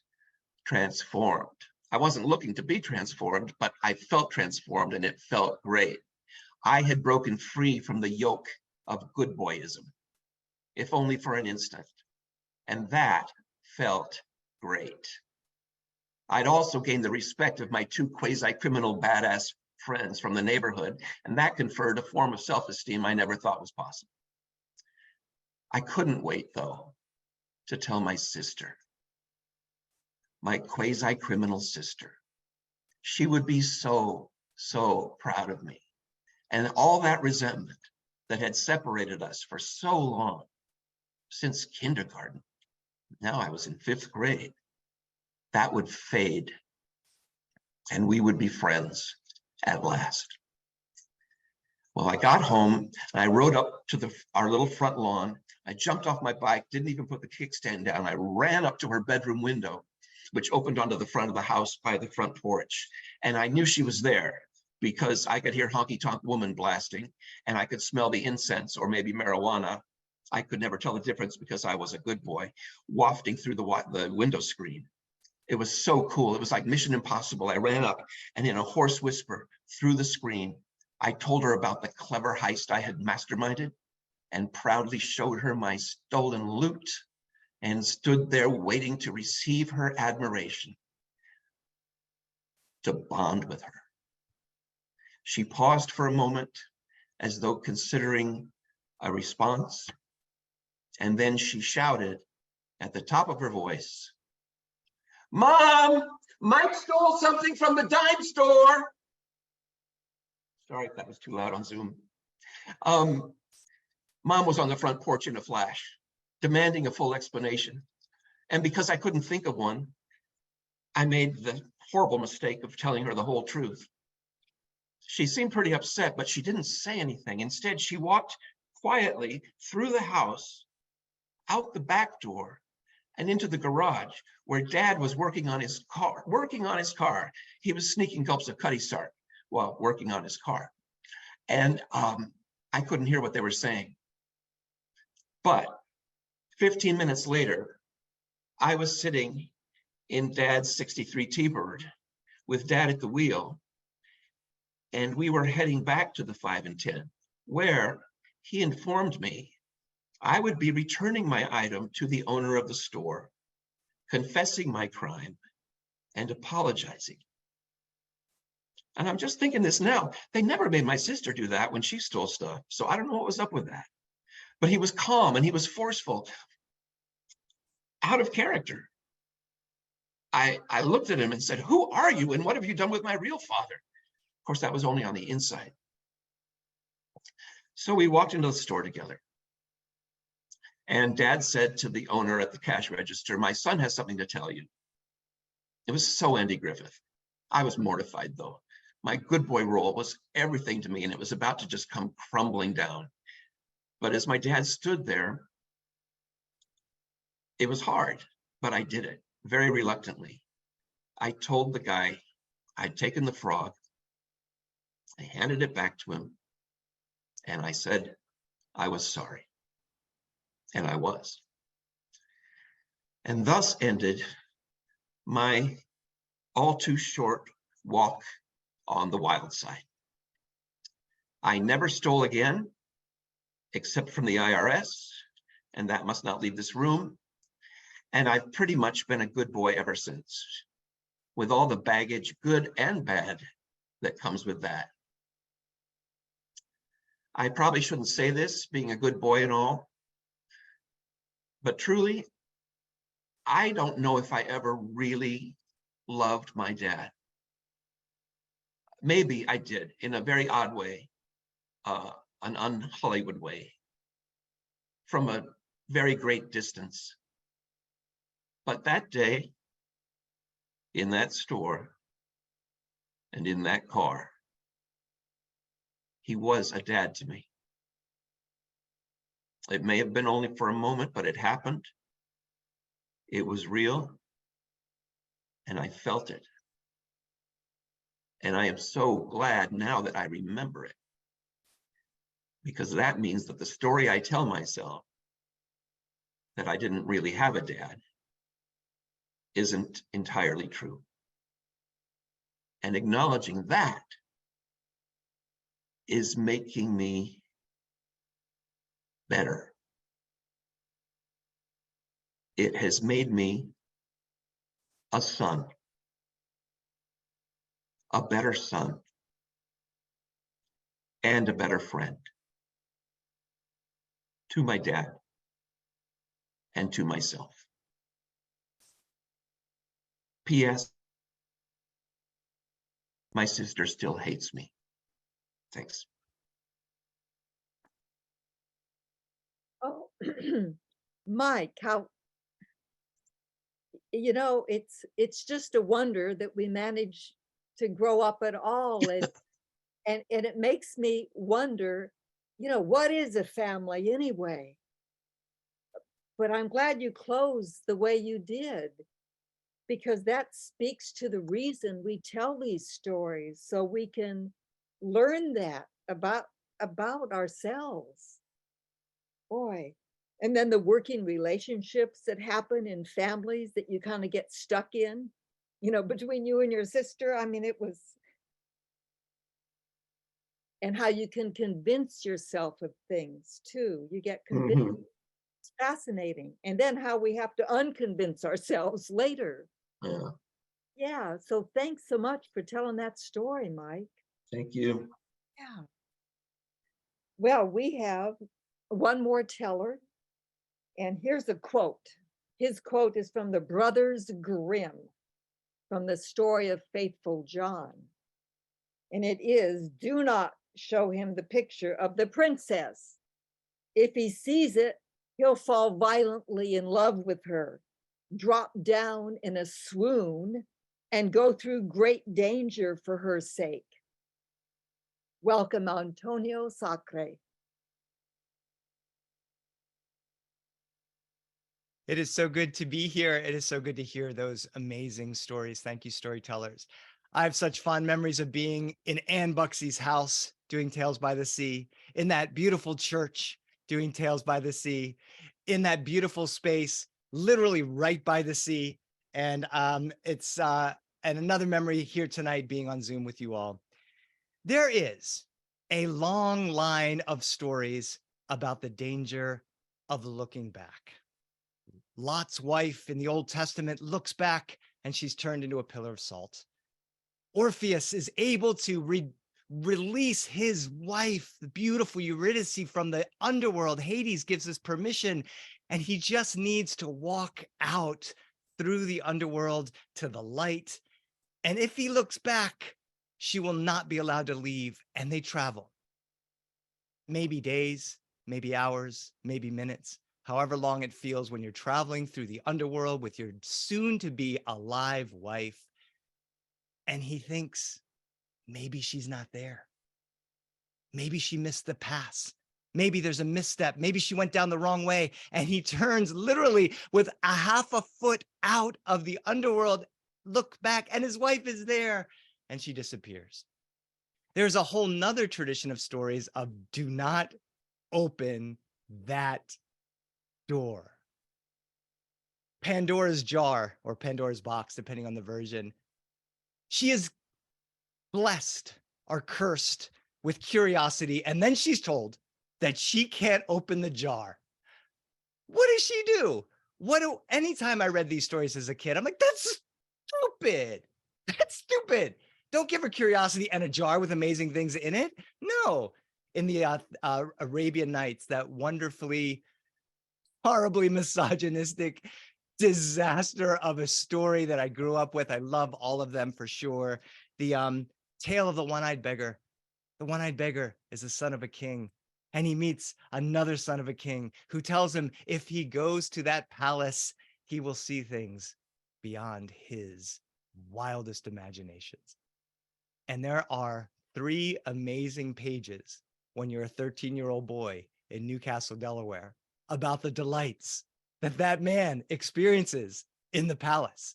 transformed. I wasn't looking to be transformed, but I felt transformed, and it felt great. I had broken free from the yoke of good boyism, if only for an instant. And that felt great. I'd also gained the respect of my two quasi-criminal badass friends from the neighborhood, and that conferred a form of self-esteem I never thought was possible. I couldn't wait, though, to tell my sister, my quasi-criminal sister. She would be so, so proud of me. And all that resentment that had separated us for so long, since kindergarten, now I was in 5th grade, that would fade, and we would be friends at last. Well, I got home and I rode up to our little front lawn. I jumped off my bike, didn't even put the kickstand down. I ran up to her bedroom window, which opened onto the front of the house by the front porch. And I knew she was there because I could hear Honky Tonk Woman blasting, and I could smell the incense, or maybe marijuana. I could never tell the difference because I was a good boy, wafting through the window screen. It was so cool. It was like Mission Impossible. I ran up and in a hoarse whisper through the screen, I told her about the clever heist I had masterminded and proudly showed her my stolen loot and stood there waiting to receive her admiration, to bond with her. She paused for a moment as though considering a response, and then she shouted at the top of her voice, "Mom, Mike stole something from the dime store." Sorry if that was too loud on Zoom. Mom was on the front porch in a flash, demanding a full explanation. And because I couldn't think of one, I made the horrible mistake of telling her the whole truth. She seemed pretty upset, but she didn't say anything. Instead, she walked quietly through the house, out the back door, and into the garage where Dad was working on his car. He was sneaking gulps of Cutty Sark while working on his car. And I couldn't hear what they were saying. But 15 minutes later, I was sitting in Dad's 63 T-Bird with Dad at the wheel, and we were heading back to the 5 and 10, where he informed me I would be returning my item to the owner of the store, confessing my crime and apologizing. And I'm just thinking this now, they never made my sister do that when she stole stuff. So I don't know what was up with that. But he was calm and he was forceful, out of character. I looked at him and said, "Who are you and what have you done with my real father?" Of course, that was only on the inside. So we walked into the store together. And Dad said to the owner at the cash register, "My son has something to tell you." It was so Andy Griffith. I was mortified, though. My good boy role was everything to me, and it was about to just come crumbling down. But as my dad stood there, it was hard, but I did it very reluctantly. I told the guy I'd taken the frog. I handed it back to him, and I said I was sorry. And I was. And thus ended my all too short walk on the wild side. I never stole again, except from the IRS, and that must not leave this room. And I've pretty much been a good boy ever since, with all the baggage, good and bad, that comes with that. I probably shouldn't say this, being a good boy and all, but truly, I don't know if I ever really loved my dad. Maybe I did, in a very odd way, an un-Hollywood way, from a very great distance. But that day, in that store, and in that car, he was a dad to me. It may have been only for a moment, but it happened. It was real, and I felt it. And I am so glad now that I remember it, because that means that the story I tell myself that I didn't really have a dad isn't entirely true. And acknowledging that is making me better. It has made me a son, a better son, and a better friend to my dad and to myself. P.S. My sister still hates me. Thanks. Oh, Mike, how, you know, it's just a wonder that we manage to grow up at all. And it makes me wonder, you know, what is a family anyway? But I'm glad you closed the way you did, because that speaks to the reason we tell these stories, so we can learn that about ourselves. Boy. And then the working relationships that happen in families that you kind of get stuck in, you know, between you and your sister. I mean, it was, and how you can convince yourself of things too. You get convinced. Mhm. It's fascinating. And then how we have to unconvince ourselves later. Yeah, Yeah. So thanks so much for telling that story, Mike. thank you. Yeah. Well, we have one more teller, and here's a quote. His quote is from the Brothers Grimm, from the story of Faithful John. And it is, do not show him the picture of the princess. If he sees it, he'll fall violently in love with her, drop down in a swoon, and go through great danger for her sake. Welcome, Antonio Sacre. It is so good to be here. It is so good to hear those amazing stories. Thank you, storytellers. I have such fond memories of being in Anne Buxey's house doing Tales by the Sea, in that beautiful church doing Tales by the Sea, in that beautiful space, literally right by the sea. And and another memory here tonight being on Zoom with you all. There is a long line of stories about the danger of looking back. Lot's wife in the Old Testament looks back and she's turned into a pillar of salt. Orpheus is able to release his wife, the beautiful Eurydice, from the underworld. Hades gives us permission, and he just needs to walk out through the underworld to the light. And if he looks back, she will not be allowed to leave, and they travel. Maybe days, maybe hours, maybe minutes. However long it feels when you're traveling through the underworld with your soon-to-be alive wife, and he thinks, maybe she's not there. Maybe she missed the pass. Maybe there's a misstep. Maybe she went down the wrong way, and he turns literally with a half a foot out of the underworld, look back, and his wife is there, and she disappears. There's a whole nother tradition of stories of do not open that door. Pandora's jar, or Pandora's box, depending on the version. She is blessed or cursed with curiosity, and then she's told that she can't open the jar. What does she do? Anytime I read these stories as a kid, I'm like, that's stupid. That's stupid. Don't give her curiosity and a jar with amazing things in it. No. In the Arabian Nights, that wonderfully, horribly misogynistic disaster of a story that I grew up with. I love all of them for sure. The tale of the one-eyed beggar. The one-eyed beggar is the son of a king, and he meets another son of a king who tells him if he goes to that palace, he will see things beyond his wildest imaginations. And there are 3 amazing pages when you're a 13-year-old boy in Newcastle, Delaware, about the delights that that man experiences in the palace.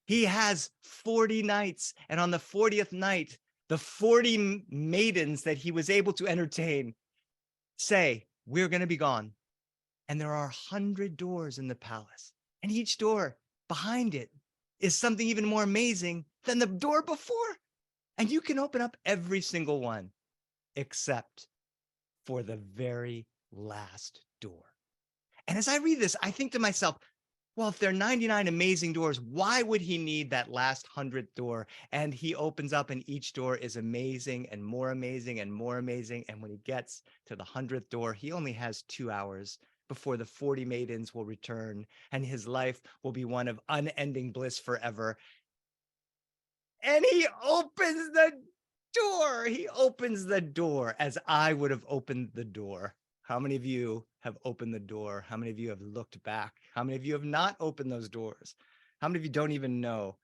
He has 40 nights, and on the 40th night, the 40 maidens that he was able to entertain say, we're going to be gone. And there are 100 doors in the palace, and each door behind it is something even more amazing than the door before. And you can open up every single one except for the very last door. And as I read this, I think to myself, Well, if there are 99 amazing doors, why would he need that last 100th door? And he opens up, and each door is amazing and more amazing and more amazing. And when he gets to the 100th door, he only has 2 hours before the 40 maidens will return, and his life will be one of unending bliss forever. And he opens the door. He opens the door as I would have opened the door. How many of you have opened the door? How many of you have looked back? How many of you have not opened those doors? How many of you don't even know?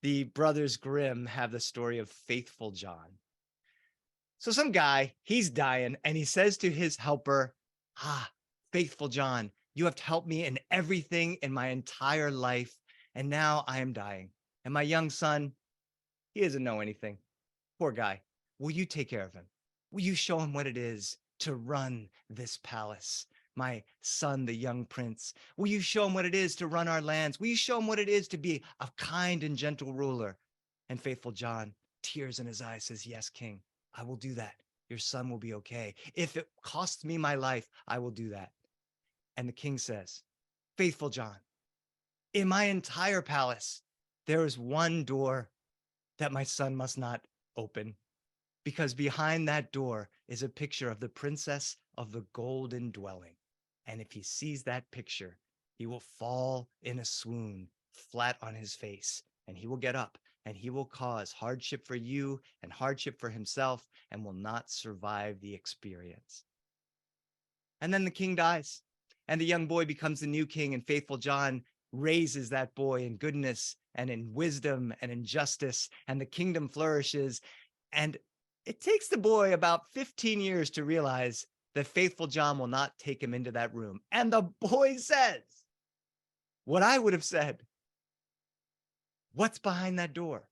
The brothers Grimm have the story of Faithful John. So some guy, he's dying, and he says to his helper, Faithful John, you have helped me in everything in my entire life, and now I am dying. And my young son, he doesn't know anything. Poor guy. Will you take care of him? Will you show him what it is to run this palace? My son, the young prince, will you show him what it is to run our lands? Will you show him what it is to be a kind and gentle ruler? And Faithful John, tears in his eyes, says, yes, king, I will do that. Your son will be okay. If it costs me my life, I will do that. And the king says, Faithful John, in my entire palace, there is one door that my son must not open, because behind that door is a picture of the princess of the golden dwelling. And if he sees that picture, he will fall in a swoon flat on his face, and he will get up, and he will cause hardship for you and hardship for himself, and will not survive the experience. And then the king dies, and the young boy becomes the new king, and Faithful John raises that boy in goodness and in wisdom and in justice, and the kingdom flourishes. And it takes the boy about 15 years to realize that Faithful John will not take him into that room. And the boy says what I would have said. What's behind that door?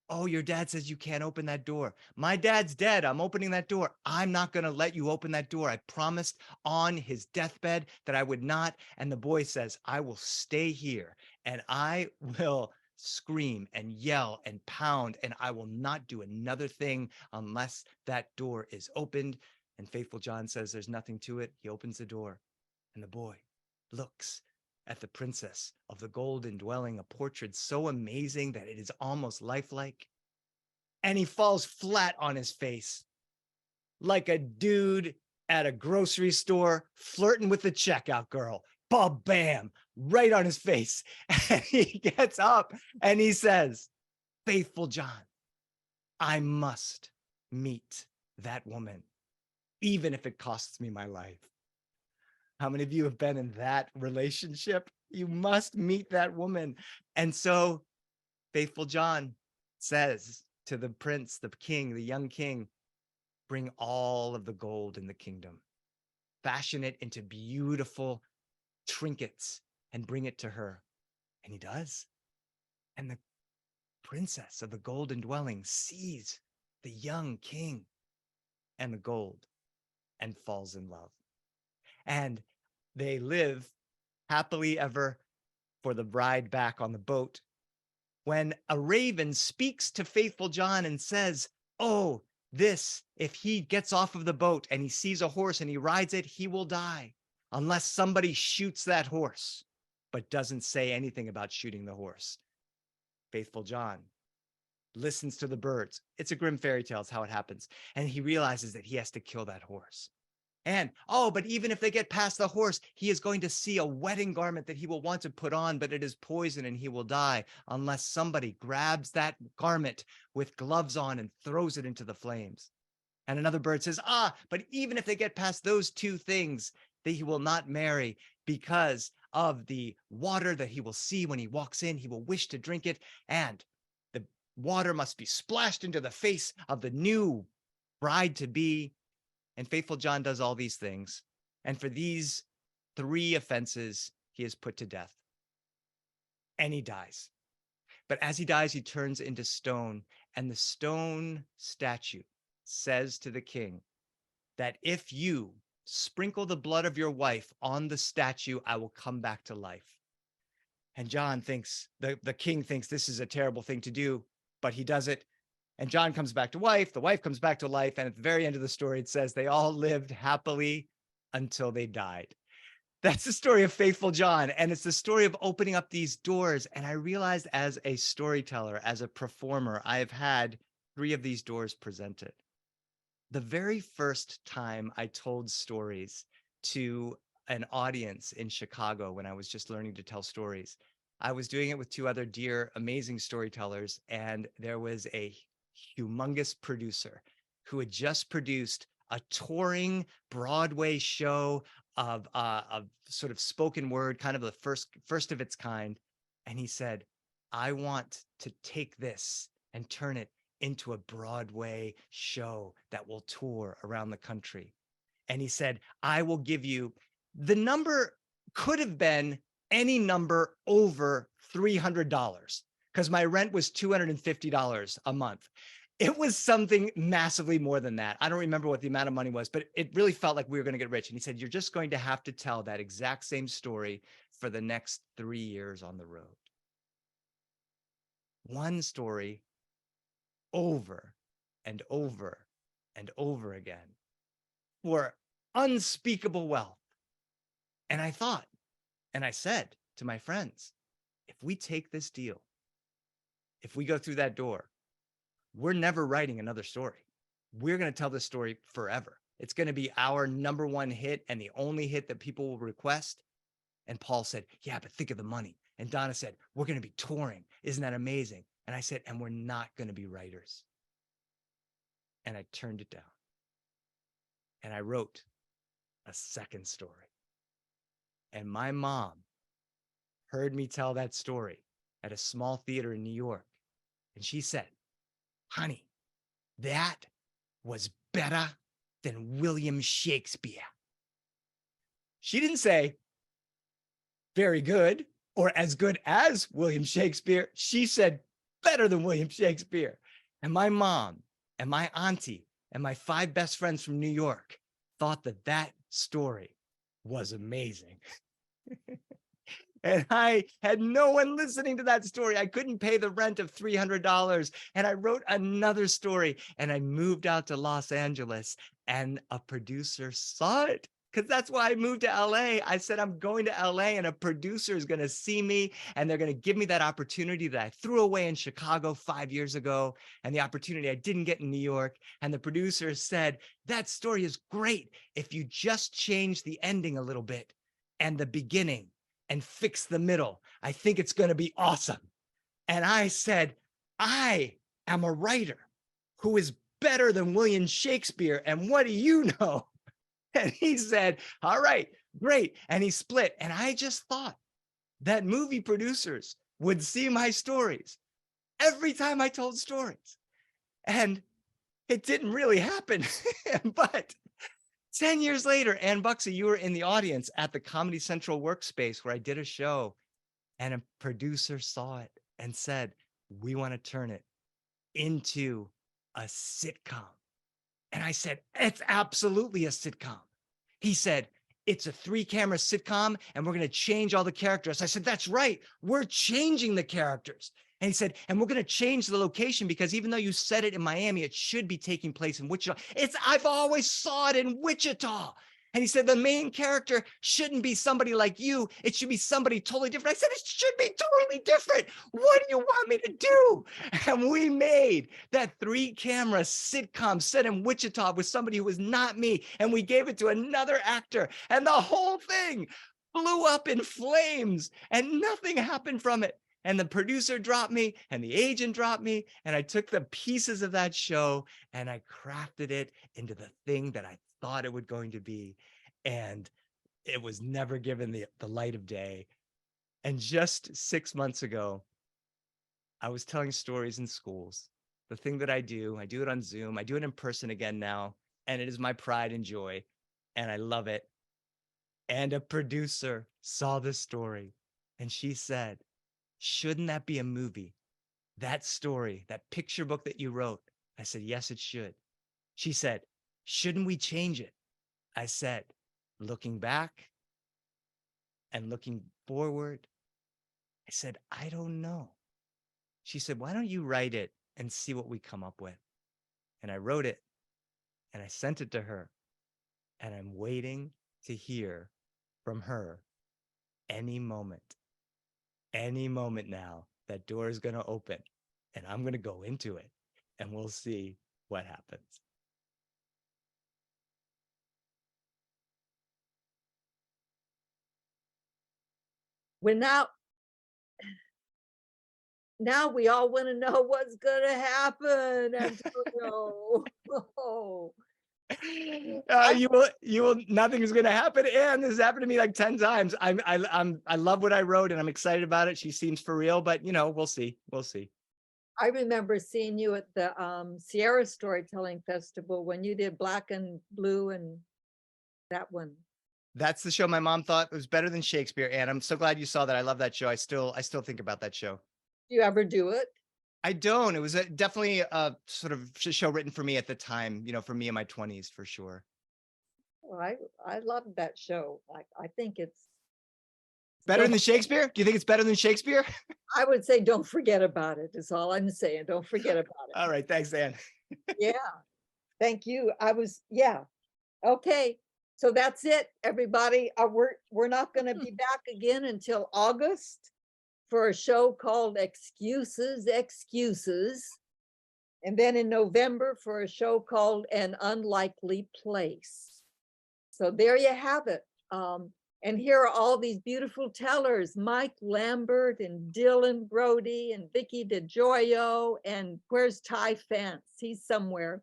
Oh, your dad says you can't open that door. My dad's dead. I'm opening that door. I'm not going to let you open that door. I promised on his deathbed that I would not. And the boy says, I will stay here, and I will scream and yell and pound, and I will not do another thing unless that door is opened. And Faithful John says there's nothing to it. He opens the door, and the boy looks at the princess of the golden dwelling, a portrait so amazing that it is almost lifelike. And he falls flat on his face like a dude at a grocery store flirting with the checkout girl. Bam, right on his face. And he gets up and he says, Faithful John, I must meet that woman, even if it costs me my life. How many of you have been in that relationship? You must meet that woman. And so Faithful John says to the prince, the king, the young king, bring all of the gold in the kingdom, fashion it into beautiful trinkets, and bring it to her. And he does. And the princess of the golden dwelling sees the young king and the gold and falls in love. And they live happily ever for the bride back on the boat, when a raven speaks to Faithful John and says, oh, if he gets off of the boat and he sees a horse and he rides it, he will die unless somebody shoots that horse, but doesn't say anything about shooting the horse. Faithful John listens to the birds. It's a Grimm fairy tale. It's how it happens. And he realizes that he has to kill that horse. And, but even if they get past the horse, he is going to see a wedding garment that he will want to put on, but it is poison and he will die unless somebody grabs that garment with gloves on and throws it into the flames. And another bird says, but even if they get past those two things, that he will not marry, because of the water that he will see when he walks in. He will wish to drink it, and the water must be splashed into the face of the new bride-to-be. And Faithful John does all these things. And for these 3 offenses, he is put to death. And he dies. But as he dies, he turns into stone. And the stone statue says to the king that if you sprinkle the blood of your wife on the statue, I will come back to life. And John thinks, the king thinks this is a terrible thing to do, but he does it. And John comes back to wife, the wife comes back to life. And at the very end of the story, it says they all lived happily until they died. That's the story of Faithful John. And it's the story of opening up these doors. And I realized as a storyteller, as a performer, I have had 3 of these doors presented. The very first time I told stories to an audience in Chicago when I was just learning to tell stories, I was doing it with 2 other dear, amazing storytellers. And there was a humongous producer who had just produced a touring Broadway show of sort of spoken word, kind of the first of its kind. And he said, I want to take this and turn it into a Broadway show that will tour around the country. And he said, I will give you, the number could have been any number over $300 because my rent was $250 a month. It was something massively more than that. I don't remember what the amount of money was, but it really felt like we were going to get rich. And he said, you're just going to have to tell that exact same story for the next 3 years on the road. One story over and over and over again for unspeakable wealth. And I thought, and I said to my friends, if we take this deal, if we go through that door, we're never writing another story. We're going to tell this story forever. It's going to be our #1 hit and the only hit that people will request. And Paul said, yeah, but think of the money. And Donna said, we're going to be touring. Isn't that amazing? And I said, and we're not going to be writers. And I turned it down. And I wrote a second story. And my mom heard me tell that story at a small theater in New York. And she said, honey, that was better than William Shakespeare. She didn't say very good or as good as William Shakespeare. She said better than William Shakespeare. And my mom and my auntie and my 5 best friends from New York thought that that story was amazing. And I had no one listening to that story. I couldn't pay the rent of $300. And I wrote another story and I moved out to Los Angeles and a producer saw it. Because that's why I moved to LA. I said, I'm going to LA and a producer is going to see me and they're going to give me that opportunity that I threw away in Chicago 5 years ago and the opportunity I didn't get in New York. And the producer said, that story is great if you just change the ending a little bit and the beginning and fix the middle. I think it's going to be awesome. And I said, I am a writer who is better than William Shakespeare. And what do you know? And he said, all right, great. And he split. And I just thought that movie producers would see my stories every time I told stories. And it didn't really happen. But 10 years later, Ann Buxey, you were in the audience at the Comedy Central workspace where I did a show and a producer saw it and said, we want to turn it into a sitcom. And I said, it's absolutely a sitcom. He said, it's a 3-camera sitcom and we're going to change all the characters. I said, that's right. We're changing the characters. And he said, and we're going to change the location because even though you said it in Miami, it should be taking place in Wichita. I've always saw it in Wichita. And he said, the main character shouldn't be somebody like you. It should be somebody totally different. I said, it should be totally different. What do you want me to do? And we made that 3-camera sitcom set in Wichita with somebody who was not me. And we gave it to another actor. And the whole thing blew up in flames and nothing happened from it. And the producer dropped me and the agent dropped me. And I took the pieces of that show and I crafted it into the thing that I thought it was going to be. And it was never given the light of day. And just 6 months ago, I was telling stories in schools. The thing that I do it on Zoom. I do it in person again now. And it is my pride and joy. And I love it. And a producer saw this story and she said, shouldn't that be a movie? That story, that picture book that you wrote. I said, yes, it should. She said, shouldn't we change it? I said, looking back and looking forward, I said, I don't know. She said, why don't you write it and see what we come up with? And I wrote it and I sent it to her and I'm waiting to hear from her any moment now, that door is going to open and I'm going to go into it and we'll see what happens. We're now we all want to know what's going to happen. Antonio. Oh. You will, nothing is going to happen. And this has happened to me like 10 times. I love what I wrote and I'm excited about it. She seems for real, but we'll see. We'll see. I remember seeing you at the Sierra Storytelling Festival when you did Black and Blue and that one. That's the show my mom thought was better than Shakespeare. And I'm so glad you saw that. I love that show. I still think about that show. Do you ever do it? I don't. It was definitely a sort of show written for me at the time, for me in my 20s, for sure. Well, I love that show. I think it's better than Shakespeare. Do you think it's better than Shakespeare? I would say don't forget about it, is all I'm saying. Don't forget about it. All right. Thanks, Ann. Yeah. Thank you. Okay. So that's it, everybody. We're not going to be back again until August for a show called Excuses. And then in November for a show called An Unlikely Place. So there you have it. And here are all these beautiful tellers, Mike Lambert and Dylan Brody and Vicki Joio. And where's Ty Fance? He's somewhere.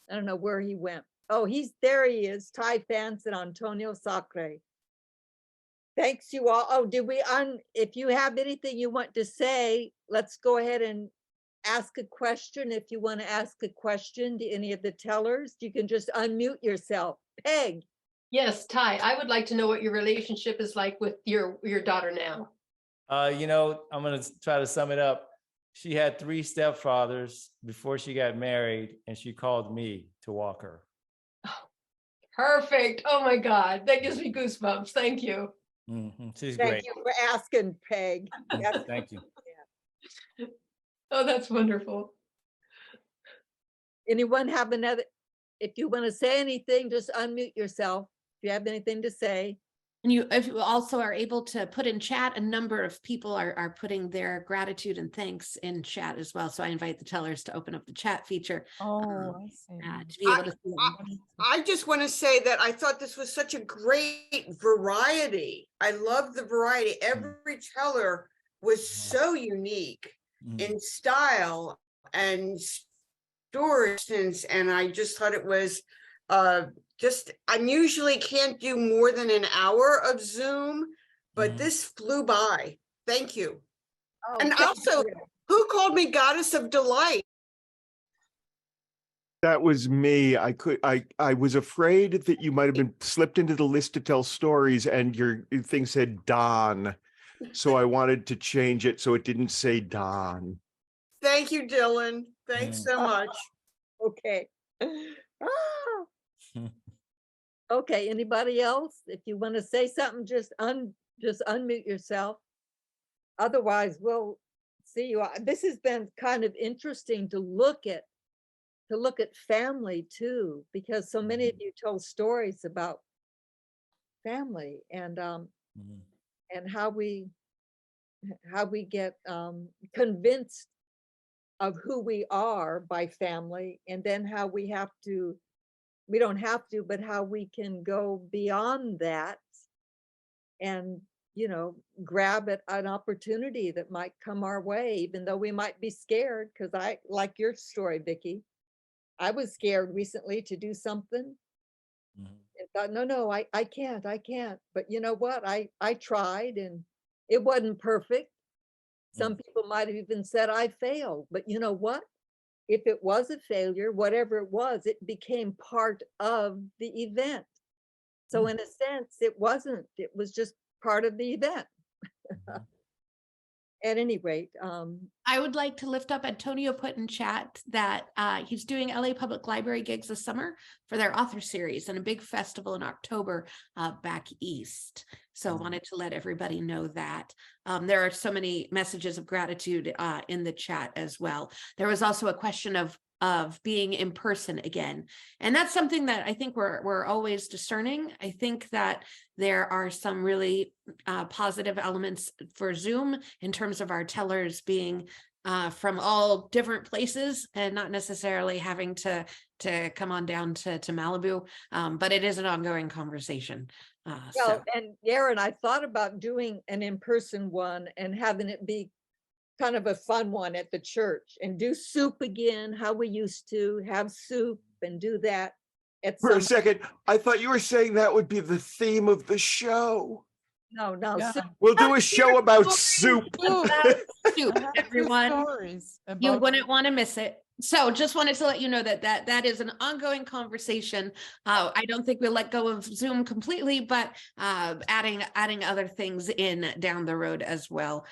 I don't know where he went. Oh, there he is, Ty Fance and Antonio Sacre. Thanks you all. Oh, if you have anything you want to say, let's go ahead and ask a question. If you want to ask a question to any of the tellers, you can just unmute yourself. Peg. Yes, Ty, I would like to know what your relationship is like with your daughter now. I'm going to try to sum it up. She had 3 stepfathers before she got married, and she called me to walk her. Perfect. Oh my God. That gives me goosebumps. Thank you. Mm-hmm. She's Thank great. you for asking, Peg. Yes. Thank you. Oh, that's wonderful. Anyone have another? If you want to say anything, just unmute yourself. If you have anything to say. And if you also are able to put in chat, a number of people are putting their gratitude and thanks in chat as well. So I invite the tellers to open up the chat feature. Oh, I see. To be able to see them. I just want to say that I thought this was such a great variety. I love the variety. Every teller was so unique in style and story, and I just thought it was I usually can't do more than an hour of Zoom, but this flew by. Thank you. Oh, And thank also, you. who called me Goddess of Delight? That was me. I was afraid that you might have been slipped into the list to tell stories and your thing said Don. So I wanted to change it so it didn't say Don. Thank you, Dylan. Thanks so much. Okay. Okay, anybody else? If you want to say something, just unmute yourself. Otherwise, we'll see you. This has been kind of interesting to look at family too, because so many of you told stories about family and how we get convinced of who we are by family, and then how we don't have to, but how we can go beyond that and, grab at an opportunity that might come our way, even though we might be scared. Because I like your story, Vicki. I was scared recently to do something and thought, no, I can't. But you know what? I tried, and it wasn't perfect. Some people might have even said I failed, but you know what? If it was a failure, whatever it was, it became part of the event. So in a sense, it was just part of the event. At any rate, I would like to lift up, Antonio put in chat that he's doing LA Public Library gigs this summer for their author series and a big festival in October back east. So I wanted to let everybody know that. There are so many messages of gratitude in the chat as well. There was also a question of of being in person again. And that's something that I think we're always discerning. I think that there are some really positive elements for Zoom in terms of our tellers being from all different places and not necessarily having to come on down to Malibu, but it is an ongoing conversation. Well, and Aaron, I thought about doing an in-person one and having it be kind of a fun one at the church, and do soup again, how we used to have soup, and do that at For a some, second, I thought you were saying that would be the theme of the show. no, Yeah. soup. We'll do a show about soup. Soup, I have everyone. stories You about wouldn't want to miss it. So just wanted to let you know that is an ongoing conversation. I don't think we'll let go of Zoom completely, but adding other things in down the road as well.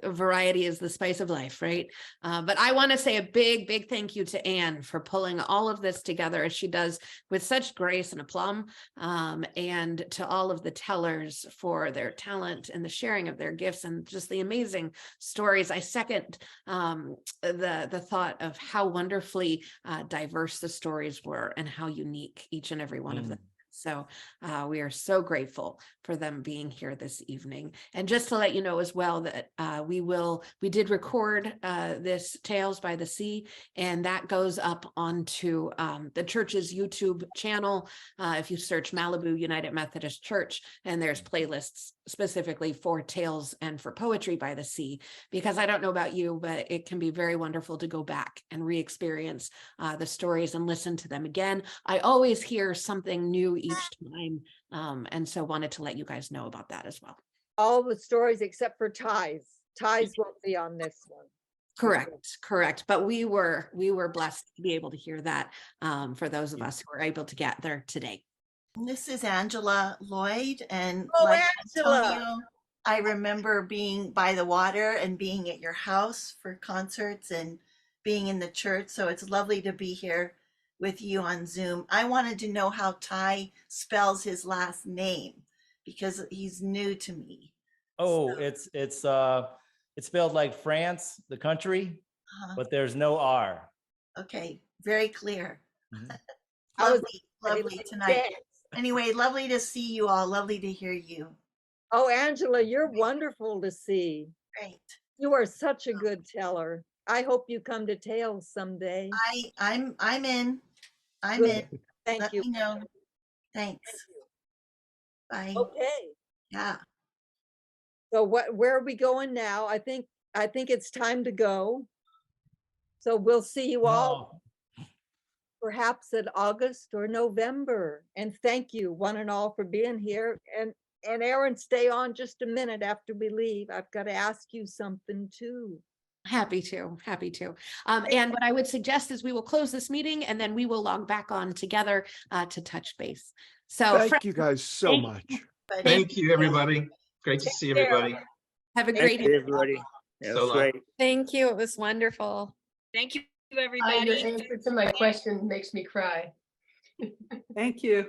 Variety is the spice of life, right? But I want to say a big thank you to Anne for pulling all of this together as she does with such grace and aplomb, and to all of the tellers for their talent and the sharing of their gifts and just the amazing stories. I second the thought of how wonderfully diverse the stories were and how unique each and every one of them. So we are so grateful for them being here this evening. And just to let you know as well that we did record this Tales by the Sea, and that goes up onto the church's YouTube channel. If you search Malibu United Methodist Church, and there's playlists specifically for tales and for poetry by the sea, because I don't know about you, but it can be very wonderful to go back and re-experience the stories and listen to them again. I always hear something new each time, and so wanted to let you guys know about that as well. All the stories except for Ties. Ties won't be on this one. Correct. But we were blessed to be able to hear that for those of us who were able to get there today. This is Angela Lloyd, and Oh, like Angela. Antonio, I remember being by the water and being at your house for concerts and being in the church. So it's lovely to be here with you on Zoom. I wanted to know how Ty spells his last name because he's new to me. Oh, it's spelled like France, the country, but there's no R. Okay, very clear. Mhm. Lovely tonight. Anyway, lovely to see you all. Lovely to hear you. Oh, Angela, you're wonderful to see. Great. You are such a good teller. I hope you come to Tales someday. I'm in. I'm Good. in. Thank Let you. me know. Thanks. Bye. Okay. Yeah. So where are we going now? I think it's time to go. So we'll see you all perhaps in August or November. And thank you one and all for being here. And Aaron, stay on just a minute after we leave. I've got to ask you something too. Happy to. And what I would suggest is we will close this meeting and then we will log back on together to touch base. So Thank you guys so much. Thank you, everybody. Great to see everybody. Have a great Thank you, everybody. That So was long. great. Thank you. It was wonderful. Your answer to my question makes me cry. Thank you.